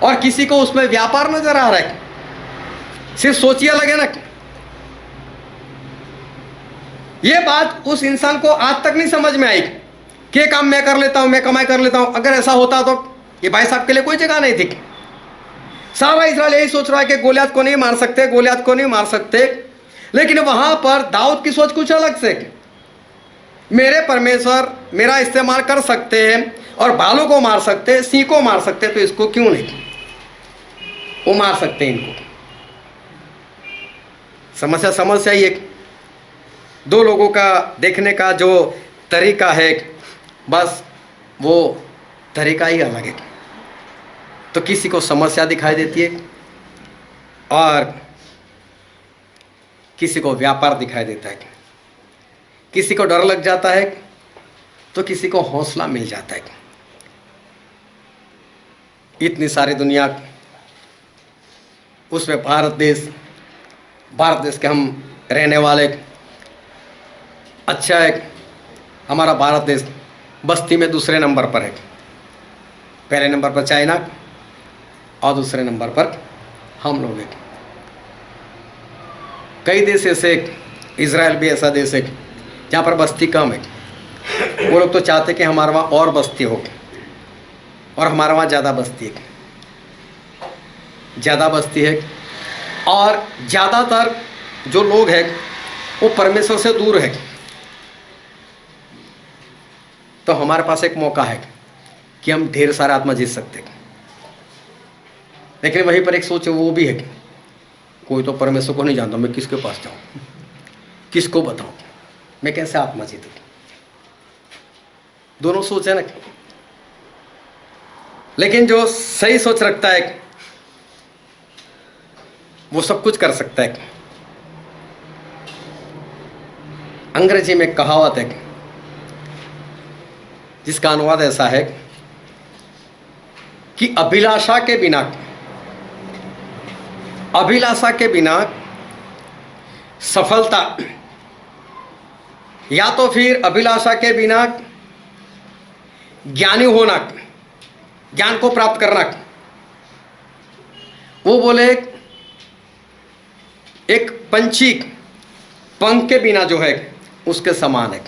और किसी को उसमें व्यापार नजर आ रहा है। सिर्फ सोचिए लगे ना, ये बात उस इंसान को आज तक नहीं समझ में आई कि ये काम मैं कर लेता हूं, मैं कमाई कर लेता हूं। अगर ऐसा होता तो ये भाई साहब के लिए कोई जगह नहीं थी। सारा इस्राएल यही सोच रहा है कि गोलियत को नहीं मार सकते, गोलियत को नहीं मार सकते, लेकिन वहां पर दाऊद की सोच कुछ अलग से, मेरे परमेश्वर मेरा इस्तेमाल कर सकते हैं और बालों को मार सकते हैं, सिंह को मार सकते हैं, तो इसको क्यों नहीं, वो मार सकते हैं इनको। समस्या ही एक, 2 लोगों का देखने का जो तरीका है, बस वो तरीका ही अलग है। तो किसी को समस्या दिखाई देती है और किसी को व्यापार दिखाई देता है। किसी को डर लग जाता है तो किसी को हौसला मिल जाता है। इतनी सारी दुनिया, उसमें भारत देश के हम रहने वाले, अच्छा है हमारा भारत देश बस्ती में दूसरे नंबर पर है। पहले नंबर पर चाइना और दूसरे नंबर पर हम लोग हैं। कई देश ऐसे, इजराइल भी ऐसा देश है जहाँ पर बस्ती कम है। वो लोग तो चाहते कि हमारे वहाँ और बस्ती हो, और हमारे वहाँ ज़्यादा बस्ती है, ज़्यादा बस्ती है। और ज़्यादातर जो लोग हैं वो परमेश्वर से दूर है। तो हमारे पास एक मौका है कि हम ढेर सारा आत्मा जीत सकते हैं। लेकिन वहीं पर एक सोच वो भी है कि कोई तो परमेश्वर को नहीं जानता, मैं किसके पास जाऊँ, किसको बताऊँ, मैं कैसे आत्मा जीतूँ। दोनों सोच है ना। लेकिन जो सही सोच रखता है वो सब कुछ कर सकता है। अंग्रेजी में एक कहावत है जिसका अनुवाद ऐसा है कि अभिलाषा के बिना सफलता, या तो फिर अभिलाषा के बिना ज्ञानी होना, ज्ञान को प्राप्त करना, वो बोले एक पंछी पंख के बिना जो है उसके समान है।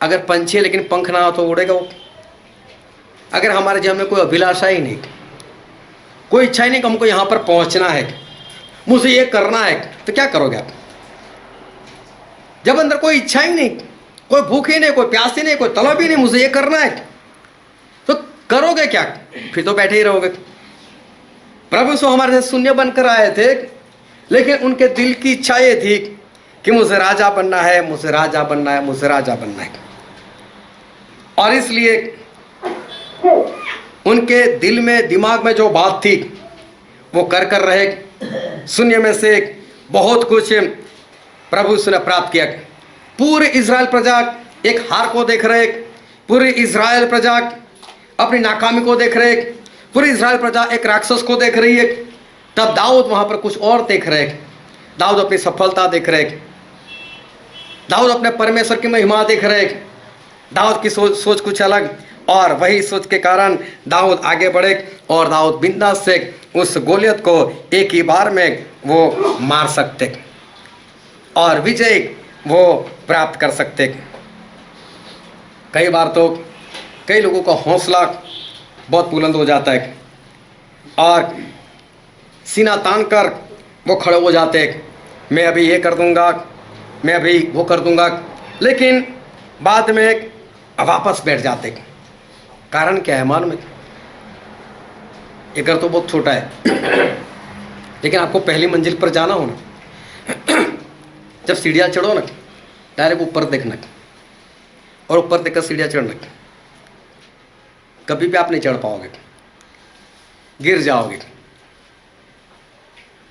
अगर पंछी है लेकिन पंख ना हो तो उड़ेगा वो। अगर हमारे जीवन में कोई अभिलाषा ही नहीं, कोई इच्छा ही नहीं कि हमको यहाँ पर पहुँचना है, मुझे ये करना है, तो क्या करोगे आप? जब अंदर कोई इच्छा ही नहीं, कोई भूख ही नहीं, कोई प्यास ही नहीं, कोई तलब ही नहीं, मुझे ये करना है, तो करोगे क्या? फिर तो बैठे ही रहोगे। प्रभु सो हमारे शून्य बनकर आए थे, लेकिन उनके दिल की इच्छा ये थी कि मुझे राजा बनना है, मुझे राजा बनना है, मुझे राजा बनना है। और इसलिए उनके दिल में, दिमाग में जो बात थी वो कर रहे। शून्य में से बहुत कुछ प्रभु ने प्राप्त किया। पूरी इज़राइल प्रजा एक हार को देख रहे, पूरी इज़राइल प्रजा अपनी नाकामी को देख रहे, पूरी इज़राइल प्रजा एक राक्षस को देख रही है। तब दाऊद वहाँ पर कुछ और देख रहे, दाऊद अपनी सफलता देख रहे, दाऊद अपने परमेश्वर की महिमा देख रहे, दाऊद की सोच कुछ अलग, और वही सोच के कारण दाऊद आगे बढ़े और दाऊद बिंदास से उस गोलियत को एक ही बार में वो मार सकते और विजय वो प्राप्त कर सकते। कई बार तो कई लोगों का हौसला बहुत बुलंद हो जाता है और सीना तान कर वो खड़े हो जाते हैं, मैं अभी ये कर दूंगा, मैं अभी वो कर दूंगा, लेकिन बाद में वापस बैठ जाते। कारण क्या है मालूम है? ये घर तो बहुत छोटा है लेकिन आपको पहली मंजिल पर जाना हो ना, जब सीढ़ियाँ चढ़ो ना, डायरेक्ट ऊपर देखना और ऊपर देखकर सीढ़ियाँ चढ़ना, कभी भी आप नहीं चढ़ पाओगे, गिर जाओगे।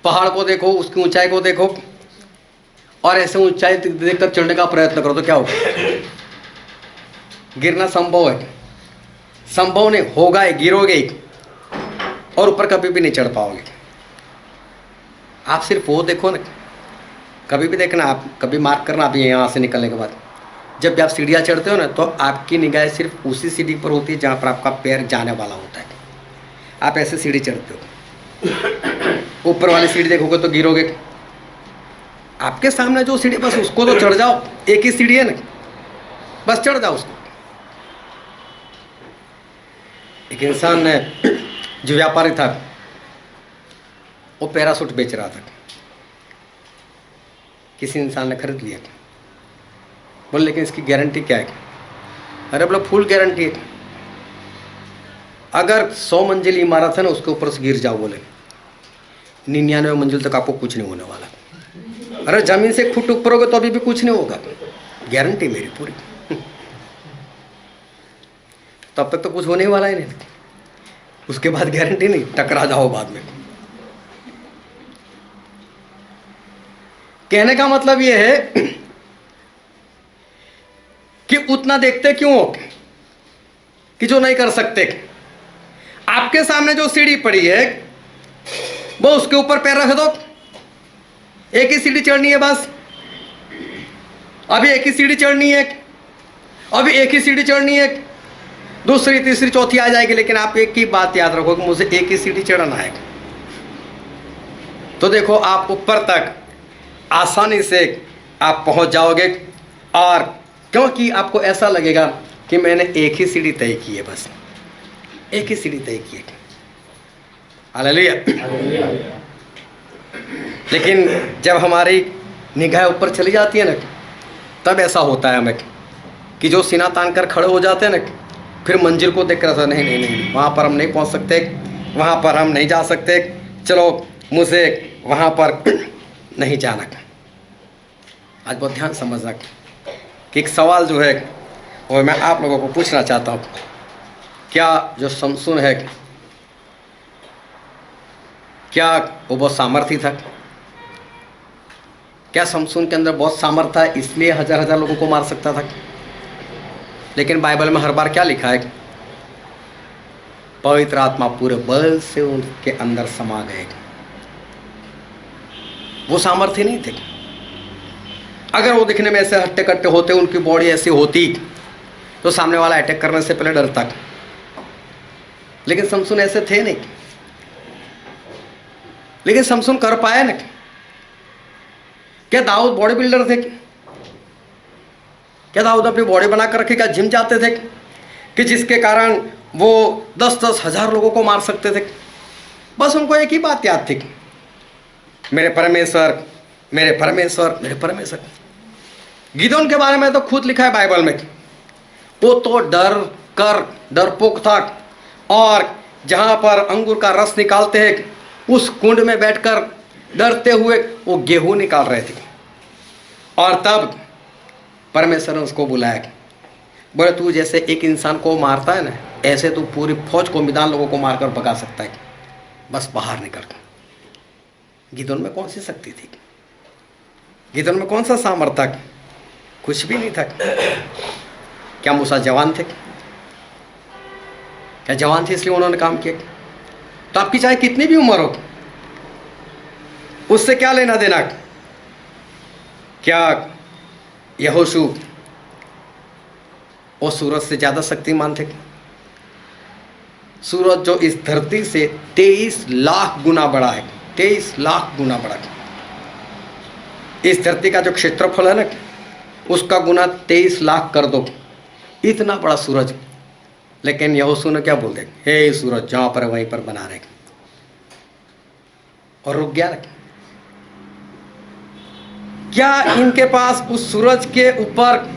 पहाड़ को देखो, उसकी ऊंचाई को देखो और ऐसे ऊंचाई देखकर चढ़ने का प्रयत्न करो तो क्या होगा? गिरना संभव है, संभव नहीं होगा, गिरोगे और ऊपर कभी भी नहीं चढ़ पाओगे। आप सिर्फ वो देखो ना, कभी भी देखना, आप कभी मार्क करना, आप यहाँ से निकलने के बाद जब भी आप सीढ़ियाँ चढ़ते हो ना, तो आपकी निगाह सिर्फ उसी सीढ़ी पर होती है जहाँ पर आपका पैर जाने वाला होता है। आप ऐसे सीढ़ी चढ़ते हो, ऊपर वाली सीढ़ी देखोगे तो गिरोगे। आपके सामने जो सीढ़ी, बस उसको तो चढ़ जाओ, एक ही सीढ़ी है ना, बस चढ़ जाओ उसको। एक इंसान ने जो व्यापारी था, वो पैराशूट बेच रहा था, किसी इंसान ने खरीद लिया। बोले लेकिन इसकी गारंटी क्या है? अरे बोला फुल गारंटी है, अगर 100 मंजिल इमारत है ना, उसके ऊपर से गिर जाओ, बोले 99 मंजिल तक आपको कुछ नहीं होने वाला। अरे जमीन से 1 फुट ऊपर होगे तो अभी भी कुछ नहीं होगा, गारंटी मेरी पूरी। तब तक तो कुछ होने वाला ही नहीं, उसके बाद गारंटी नहीं, टकरा जाओ बाद में। कहने का मतलब यह है कि उतना देखते क्यों हो कि जो नहीं कर सकते। आपके सामने जो सीढ़ी पड़ी है वो उसके ऊपर पैर रख दो, एक ही सीढ़ी चढ़नी है बस, अभी एक ही सीढ़ी चढ़नी है, अभी एक ही सीढ़ी चढ़नी है, दूसरी तीसरी चौथी आ जाएगी, लेकिन आप एक ही बात याद रखो कि मुझे एक ही सीढ़ी चढ़ना है। तो देखो आप ऊपर तक आसानी से आप पहुंच जाओगे, और क्योंकि आपको ऐसा लगेगा कि मैंने एक ही सीढ़ी तय की है, बस एक ही सीढ़ी तय की है। हालेलुया। लेकिन जब हमारी निगाह ऊपर चली जाती है ना, तब ऐसा होता है हमें कि जो सीना तान कर खड़े हो जाते हैं ना, फिर मंजिल को देख कर नहीं नहीं नहीं, वहाँ पर हम नहीं पहुँच सकते, वहाँ पर हम नहीं जा सकते, चलो मुझे वहाँ पर नहीं जाना। आज बहुत ध्यान समझना कि एक सवाल जो है वो मैं आप लोगों को पूछना चाहता हूँ, क्या जो शमसून है, क्या वो बहुत सामर्थी था? क्या शमसून के अंदर बहुत सामर्थ था इसलिए हजार हजार लोगों को मार सकता था? लेकिन बाइबल में हर बार क्या लिखा है? पवित्र आत्मा पूरे बल से उनके अंदर समा गए। वो सामर्थ्य नहीं थे। अगर वो दिखने में ऐसे हट्टे कट्टे होते, उनकी बॉडी ऐसी होती, तो सामने वाला अटैक करने से पहले डरता। लेकिन शमसून ऐसे थे नहीं। लेकिन शमसून कर पाया ना? क्या दाऊद बॉडी बिल्डर थे? क्या दाऊद अपनी बॉडी बना कर रखे? क्या जिम जाते थे कि जिसके कारण वो 10-10 हजार लोगों को मार सकते थे? बस उनको एक ही बात याद थी, मेरे परमेश्वर, मेरे परमेश्वर, मेरे परमेश्वर। गिदोन के बारे में तो खुद लिखा है बाइबल में, वो तो डरपोक था, और जहाँ पर अंगूर का रस निकालते हैं उस कुंड में बैठकर डरते हुए वो गेहूं निकाल रहे थे। और तब परमेश्वर ने उसको बुलाया, बोले तू जैसे एक इंसान को मारता है ना, ऐसे तू पूरी फौज को, मैदान लोगों को मारकर भगा सकता है, बस बाहर निकल। गिदोन में कौन सी शक्ति थी? गिदोन में कौन सा सामर्थ्य? कुछ भी नहीं था। क्या मूसा जवान थे? क्या जवान थे इसलिए उन्होंने काम किया? तो आपकी चाहे कितनी भी उम्र हो, उससे क्या लेना देना? क्या यहोशू वो सूरज से ज्यादा शक्तिमान थे? सूरज जो इस धरती से 23 लाख गुना बड़ा है, 23 लाख गुना बड़ा है। इस धरती का जो क्षेत्रफल है ना, उसका गुना 23 लाख कर दो, इतना बड़ा सूरज। लेकिन यहोशू ने क्या बोल दे, हे सूरज जहां पर वहीं पर बना रहे, और रुक गया। क्या इनके पास उस सूरज के ऊपर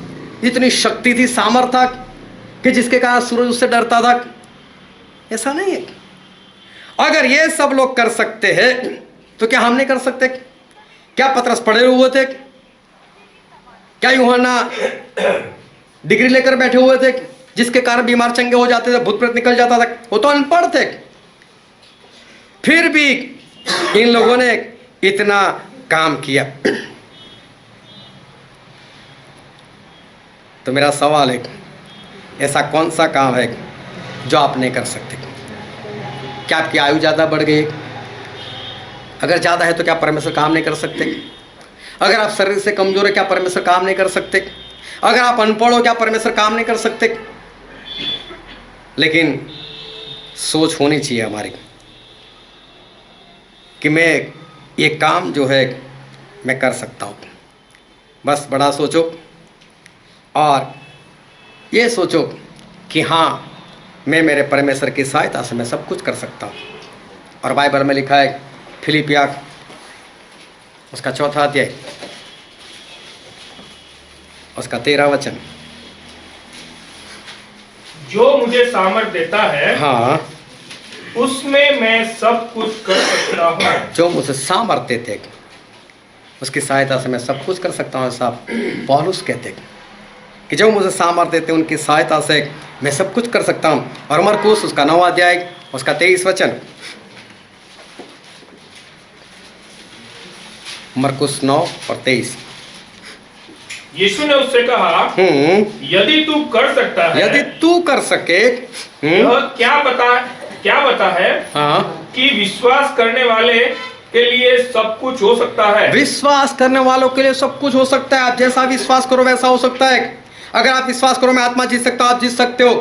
इतनी शक्ति थी, सामर्थ्य कि जिसके कारण सूरज उससे डरता था? ऐसा नहीं है। अगर ये सब लोग कर सकते हैं तो क्या हम नहीं कर सकते? क्या पतरस पढ़े हुए थे? क्या यूहन्ना डिग्री लेकर बैठे हुए थे जिसके कारण बीमार चंगे हो जाते थे, भूत प्रेत निकल जाता था? वो तो अनपढ़ थे। फिर भी इन लोगों ने इतना काम किया। तो मेरा सवाल है, ऐसा कौन सा काम है जो आप नहीं कर सकते? क्या आपकी आयु ज़्यादा बढ़ गई? अगर ज़्यादा है तो क्या परमेश्वर काम नहीं कर सकते? अगर आप शरीर से कमज़ोर है, क्या परमेश्वर काम नहीं कर सकते? अगर आप अनपढ़ हो, क्या परमेश्वर काम नहीं कर सकते? लेकिन सोच होनी चाहिए हमारी कि मैं ये काम जो है मैं कर सकता हूँ। बस बड़ा सोचो और ये सोचो कि हाँ, मैं मेरे परमेश्वर की सहायता से मैं सब कुछ कर सकता हूँ। और बाइबल में लिखा है, फिलिपिया उसका 4 अध्याय उसका 13 वचन, जो मुझे सामर्थ देता है, हाँ, उसमें मैं सब कुछ कर सकता हूँ। जो मुझे सामर्थ्य देते, उसकी सहायता से मैं सब कुछ कर सकता हूँ। साहब पौलुस कहते कि जो मुझे सामर्थ्य देते उनकी सहायता से मैं सब कुछ कर सकता हूँ। और मरकुस उसका 9 अध्याय उसका 23 वचन, मरकुस 9 और 23। यीशु ने उससे कहा, यदि तू कर सकता है, यदि तू कर सके, यह क्या बता है, हाँ, कि विश्वास करने वाले के लिए सब कुछ हो सकता है। विश्वास करने वालों के लिए सब कुछ हो सकता है। आप जैसा विश्वास करो वैसा हो सकता है। अगर आप विश्वास करो मैं आत्मा जीत सकता हूँ, आप जीत सकते हो।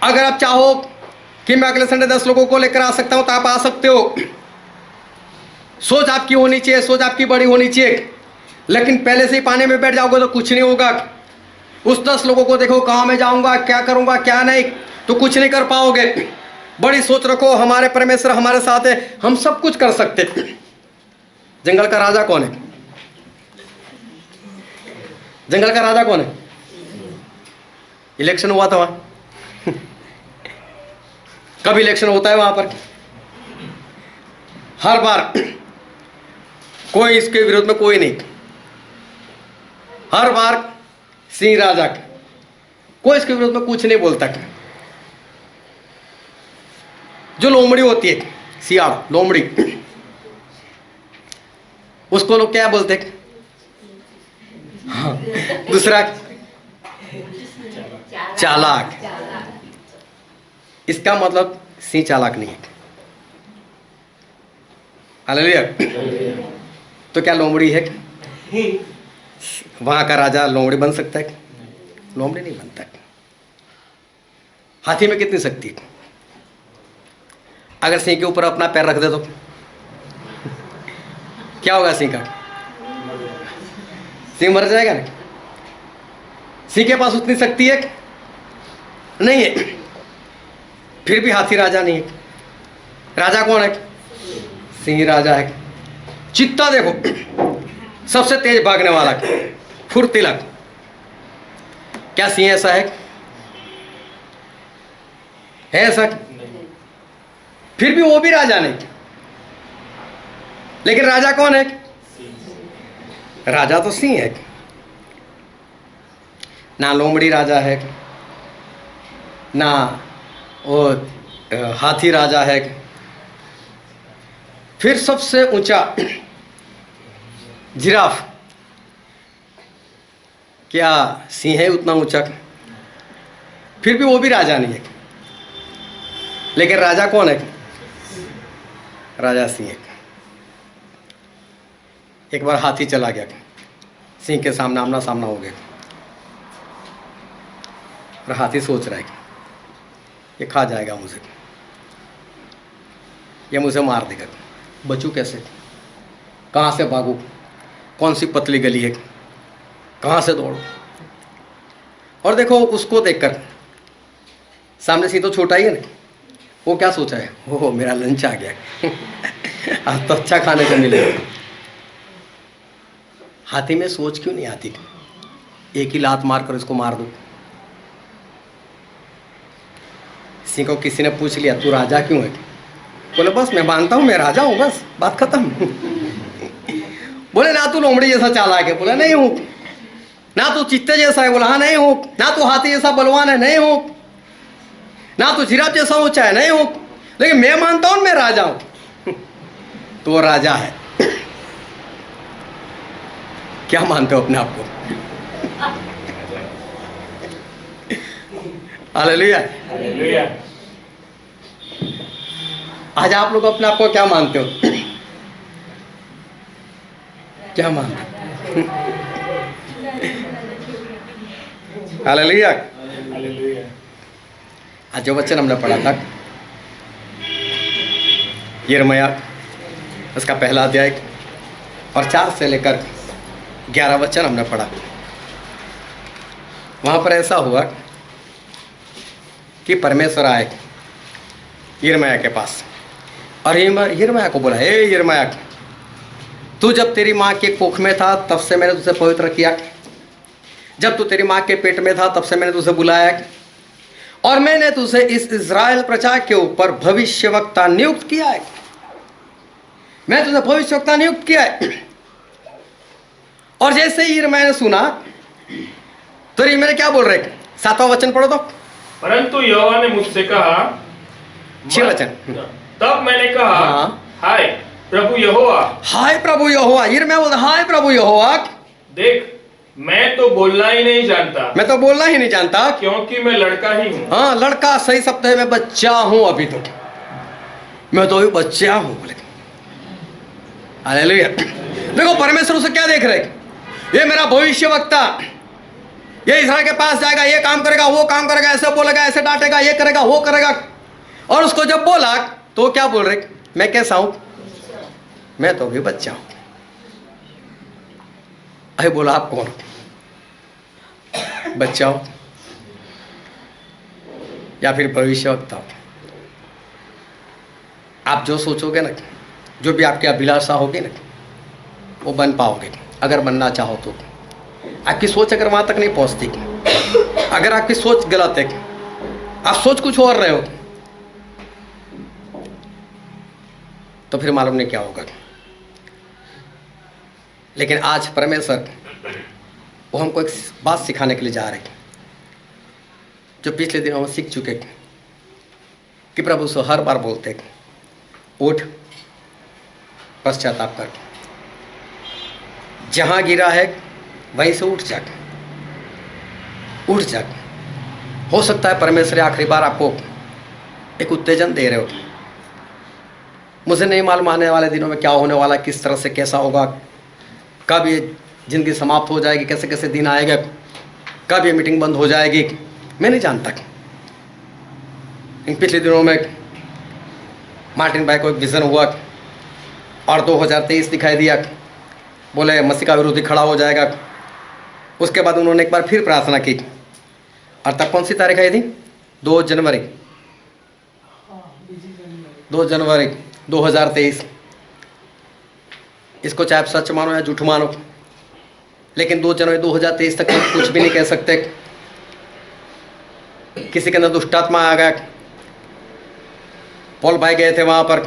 अगर आप चाहो कि मैं अगले संडे 10 लोगों को लेकर आ सकता हूँ तो आप आ सकते हो। सोच आपकी होनी चाहिए, सोच आपकी बड़ी होनी चाहिए। लेकिन पहले से ही पानी में बैठ जाओगे तो कुछ नहीं होगा। उस 10 लोगों को देखो, कहाँ मैं जाऊंगा, क्या करूंगा, क्या नहीं, तो कुछ नहीं कर पाओगे। बड़ी सोच रखो, हमारे परमेश्वर हमारे साथ है, हम सब कुछ कर सकते। जंगल का राजा कौन है? जंगल का राजा कौन है? इलेक्शन हुआ था वहां कब इलेक्शन होता है वहां पर? हर बार कोई इसके विरोध में कोई नहीं। हर बार सिंह राजा, कोई इसके विरोध में कुछ नहीं बोलता। जो लोमड़ी होती है, सियाड़ लोमड़ी, उसको लोग क्या बोलते हैं? हाँ, दूसरा चालाक। इसका मतलब सिंह चालाक नहीं है। हालेलुया। तो क्या लोमड़ी है? वहां का राजा लोमड़ी बन सकता है? लोमड़ी नहीं बनता है। हाथी में कितनी शक्ति है? अगर सिंह के ऊपर अपना पैर रख दे तो क्या होगा? सिंह का सिंह मर जाएगा ना। सिंह के पास उतनी शक्ति है नहीं है। फिर भी हाथी राजा नहीं है। राजा कौन है? सिंह राजा है। चित्ता देखो, सबसे तेज भागने वाला, फुर्तीला। क्या सिंह ऐसा है? ऐसा? फिर भी वो भी राजा नहीं। लेकिन राजा कौन है? राजा तो सिंह है ना। लोमड़ी राजा है ना, वो हाथी राजा है। फिर सबसे ऊंचा जिराफ, क्या सिंह है उतना ऊंचा? फिर भी वो भी राजा नहीं है। लेकिन राजा कौन है? राजा सिंह है। एक बार हाथी चला गया, सिंह के सामने आमना सामना हो गया, और हाथी सोच रहा है कि ये खा जाएगा मुझे, ये मुझे मार देगा, बचूं कैसे, कहाँ से भागूं, कौन सी पतली गली है, कहाँ से दौड़ूं। और देखो उसको देखकर, सामने सिंह तो छोटा ही है ना, वो क्या सोचा है, ओह मेरा लंच आ गया आज तो अच्छा खाने को मिलेगा। हाथी में सोच क्यों नहीं आती, एक ही लात मार कर इसको मार दूं। सिंह को किसी ने पूछ लिया तू राजा क्यों है? बोले बस मैं मानता हूं मैं राजा हूं, बस बात खत्म बोले ना तू लोमड़ी जैसा चालाक है? बोला नहीं हूं। ना तू चित्ते जैसा है? बोला हाँ नहीं हूं। ना तू हाथी जैसा बलवान है? नहीं हूं। ना तू जिराफ जैसा ऊंचा है? नहीं हूं। लेकिन मैं मानता हूं मैं राजा हूं तो वो राजा है। क्या मानते हो अपने आप को? हालेलुया। हालेलुया। आज आप लोग अपने आप को क्या मानते हो? क्या मानते हो? हालेलुया। हालेलुया। आज जो वचन हमने पढ़ा था यिर्मयाह, उसका पहला अध्याय और 4 से लेकर 11 वचन हमने पढ़ा। वहाँ पर ऐसा हुआ कि परमेश्वर आए यिर्मयाह के पास और यिर्मयाह को बोला, हे यिर्मयाह, तू जब तेरी माँ के कोख में था तब से मैंने तुझे पवित्र किया, जब तू तेरी माँ के पेट में था तब से मैंने तुझे बुलाया, और मैंने तुझे इस इज़राइल प्रजा के ऊपर भविष्यवक्ता नियुक्त किया है। मैं तुझे भविष्यवक्ता नियुक्त किया है। और जैसे ही यिर्मयाह ने सुना तो यिर्मयाह क्या बोल रहे? 7वां वचन पढ़ो तो। परंतु यहोवा ने मुझसे कहा, 6 वचन। तब मैंने कहा, हाँ। हाय प्रभु यहोवा, हाय प्रभु यहोवा। यिर्मयाह बोलता हाय प्रभु यहोवा, देख मैं तो बोलना ही नहीं जानता, मैं तो बोलना ही नहीं जानता, क्योंकि मैं लड़का ही हूँ। हाँ लड़का सही शब्द है, मैं बच्चा हूं अभी तो, मैं तो अभी बच्चा हूं। बोले हालेलुया। देखो परमेश्वर उसे क्या देख रहे, ये मेरा भविष्यवक्ता, ये इस्राएल के पास जाएगा, ये काम करेगा, वो काम करेगा, ऐसे बोलेगा, ऐसे डांटेगा, ये करेगा, वो करेगा। और उसको जब बोला तो क्या बोल रहे, मैं कैसा हूं, मैं तो अभी बच्चा हूं। अरे बोला आप कौन, बच्चा हो या फिर भविष्यवक्ता हो? आप जो सोचोगे ना, जो भी आपकी अभिलाषा होगी ना, वो बन पाओगे अगर बनना चाहो तो। आपकी सोच अगर वहां तक नहीं पहुंचती, अगर आपकी सोच गलत है, आप सोच कुछ और रहे हो, तो फिर मालूम नहीं क्या होगा। लेकिन आज परमेश्वर वो हमको एक बात सिखाने के लिए जा रहे हैं, जो पिछले दिनों में सीख चुके कि प्रभु से हर बार बोलते हैं, उठ पश्चाताप कर, जहां गिरा है वहीं से उठ जा, उठ जा। हो सकता है परमेश्वर आखिरी बार आपको एक उत्तेजन दे रहे हो। मुझे नहीं मालूम आने वाले दिनों में क्या होने वाला, किस तरह से कैसा होगा, कब ये ज़िंदगी समाप्त हो जाएगी, कैसे कैसे दिन आएगा, कब ये मीटिंग बंद हो जाएगी, मैं नहीं जानता। इन पिछले दिनों में मार्टिन भाई को एक विज़न हुआ और 2023 दिखाई दिया, बोले मसीह का विरोधी खड़ा हो जाएगा। उसके बाद उन्होंने एक बार फिर प्रार्थना की, और तब कौन सी तारीख आई थी? 2 जनवरी 2023। इसको चाहे आप सच मानो या झूठ मानो, लेकिन 2 जनवरी 2023 तक हम कुछ भी नहीं कह सकते। किसी के अंदर दुष्टात्मा आ गया। पॉल भाई गए थे वहाँ पर,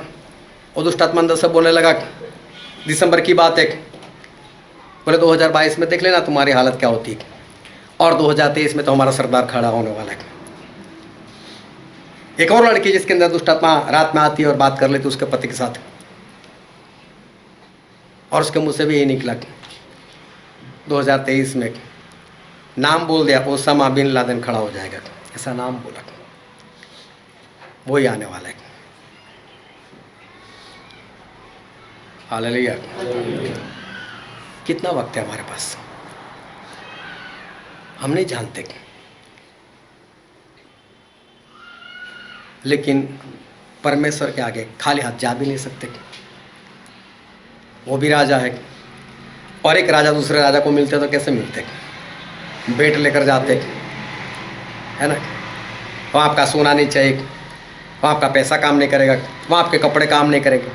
और दुष्टात्मा अंदर से बोलने लगा, दिसंबर की बात है, बोले 2022 में देख लेना तुम्हारी हालत क्या होती है, और 2023 में तो हमारा सरदार खड़ा होने वाला है। एक और लड़की जिसके अंदर दुष्टात्मा रात में आती है और बात कर लेती उसके पति के साथ, और उसके मुंह से भी यही निकला 2023 में नाम बोल दिया, ओसामा बिन लादेन खड़ा हो जाएगा, ऐसा नाम बोला, वही आने वाला है। हालेलुया। कितना वक्त है हमारे पास, हम नहीं जानते, लेकिन परमेश्वर के आगे खाली हाथ जा भी नहीं सकते। वो भी राजा है, और एक राजा दूसरे राजा को मिलते तो कैसे मिलते, बेट लेकर जाते, है ना। वहाँ आपका सोना नहीं चाहिए, वहाँ आपका पैसा काम नहीं करेगा, वहाँ आपके कपड़े काम नहीं करेंगे,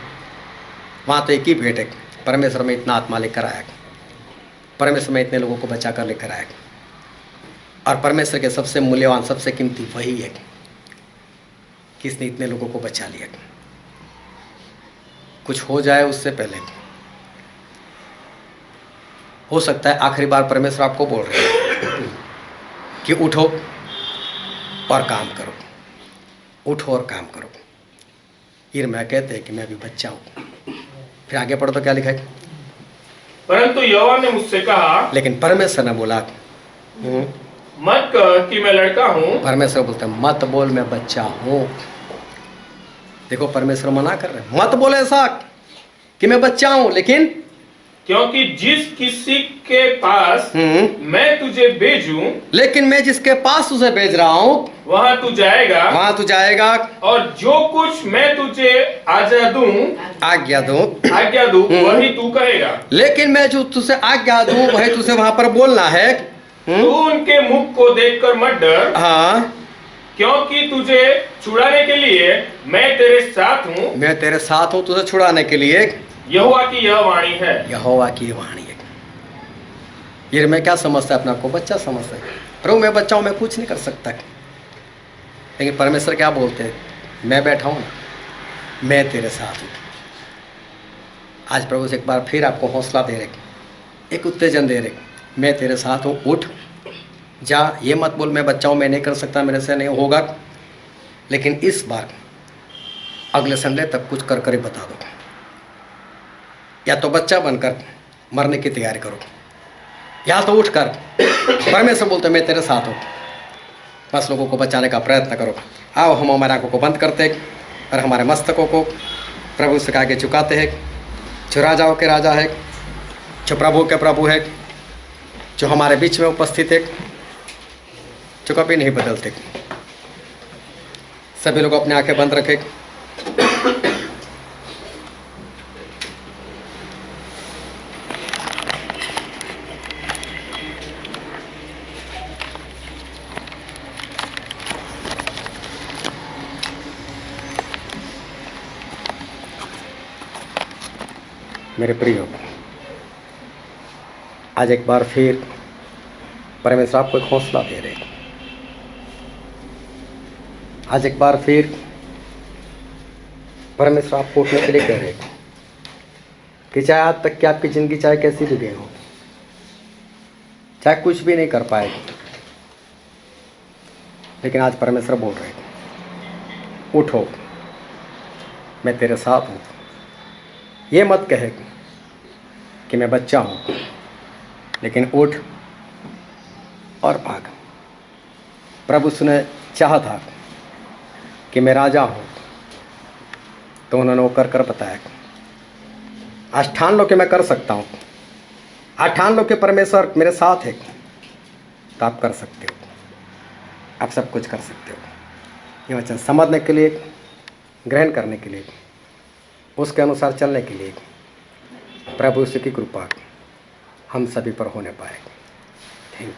वहाँ तो एक ही भेंट है। परमेश्वर में इतना आत्मा लेकर आया, परमेश्वर में इतने लोगों को बचा कर लेकर आया, और परमेश्वर के सबसे मूल्यवान सबसे कीमती वही है किसने इतने लोगों को बचा लिया। कुछ हो जाए उससे पहले, हो सकता है आखिरी बार परमेश्वर आपको बोल रहे हैं कि उठो और काम करो, उठो और काम करो। यिर्मयाह कहते हैं कि मैं अभी बच्चा हूँ। फिर आगे पढ़ो तो क्या लिखा है, परंतु यहोवा ने मुझसे कहा, लेकिन परमेश्वर ने बोला, मत कह कि मैं लड़का हूँ। परमेश्वर बोलते हैं मत बोल मैं बच्चा हूँ। देखो परमेश्वर मना कर रहे हैं, मत बोले ऐसा कि मैं बच्चा हूँ, लेकिन क्योंकि जिस किसी के पास मैं तुझे भेजूं, लेकिन मैं जिसके पास तुझे भेज रहा हूँ वहां तू जाएगा, वहां तू जाएगा, और जो कुछ मैं तुझे आज्ञा दूं वही तू कहेगा। लेकिन मैं जो तुझे आज्ञा दूं वही तुझे वहां पर बोलना है। तू उनके मुख को देखकर मत डर, हाँ, क्योंकि तुझे छुड़ाने के लिए मैं तेरे साथ हूँ। मैं तेरे साथ हूँ, तुझे छुड़ाने के लिए। यहोवा की यह वाणी है। यहोवा की वाणी है। यिर्मयाह क्या समझता है, अपने आप को बच्चा समझता है। प्रभु मैं बच्चा हूँ, मैं कुछ नहीं कर सकता, लेकिन परमेश्वर क्या बोलते हैं, मैं बैठा हूँ ना, मैं तेरे साथ हूँ। आज प्रभु से एक बार फिर आपको हौसला दे रहे, एक उत्तेजन दे रहे, मैं तेरे साथ हूँ, उठ जा, ये मत बोल मैं बच्चा हूँ, मैं नहीं कर सकता, मेरे से नहीं होगा, लेकिन इस बार अगले संडे तक कुछ कर कर ही बता दो। या तो बच्चा बनकर मरने की तैयारी करो, या तो उठकर परमेश्वर बोलते मैं तेरे साथ हूँ, बस लोगों को बचाने का प्रयत्न करो। आओ हम हमारे आंखों को बंद करते और हमारे मस्तकों को प्रभु से आगे झुकाते हैं, जो राजाओं के राजा है, जो प्रभु के प्रभु है, जो हमारे बीच में उपस्थित है, जो कभी नहीं बदलते। सभी लोग अपनी आंखें बंद रखें। मेरे प्रियो, आज एक बार फिर परमेश्वर आपको एक हौसला दे रहे हैं। आज एक बार फिर परमेश्वर आपको उठने के लिए कह रहे हैं कि चाहे आज तक की आपकी ज़िंदगी चाहे कैसी भी गई हो, चाहे कुछ भी नहीं कर पाए, लेकिन आज परमेश्वर बोल रहे हैं उठो, मैं तेरे साथ हूँ। ये मत कहे कि मैं बच्चा हूँ, लेकिन उठ और भाग। प्रभु ने चाहा था कि मैं राजा हूँ, तो उन्होंने वो कर कर बताया। आज ठान लो कि मैं कर सकता हूँ, आज ठान लो कि परमेश्वर मेरे साथ है, तो आप कर सकते हो, आप सब कुछ कर सकते हो। ये वचन समझने के लिए, ग्रहण करने के लिए, उसके अनुसार चलने के लिए प्रभु की कृपा हम सभी पर होने पाए। Thank you.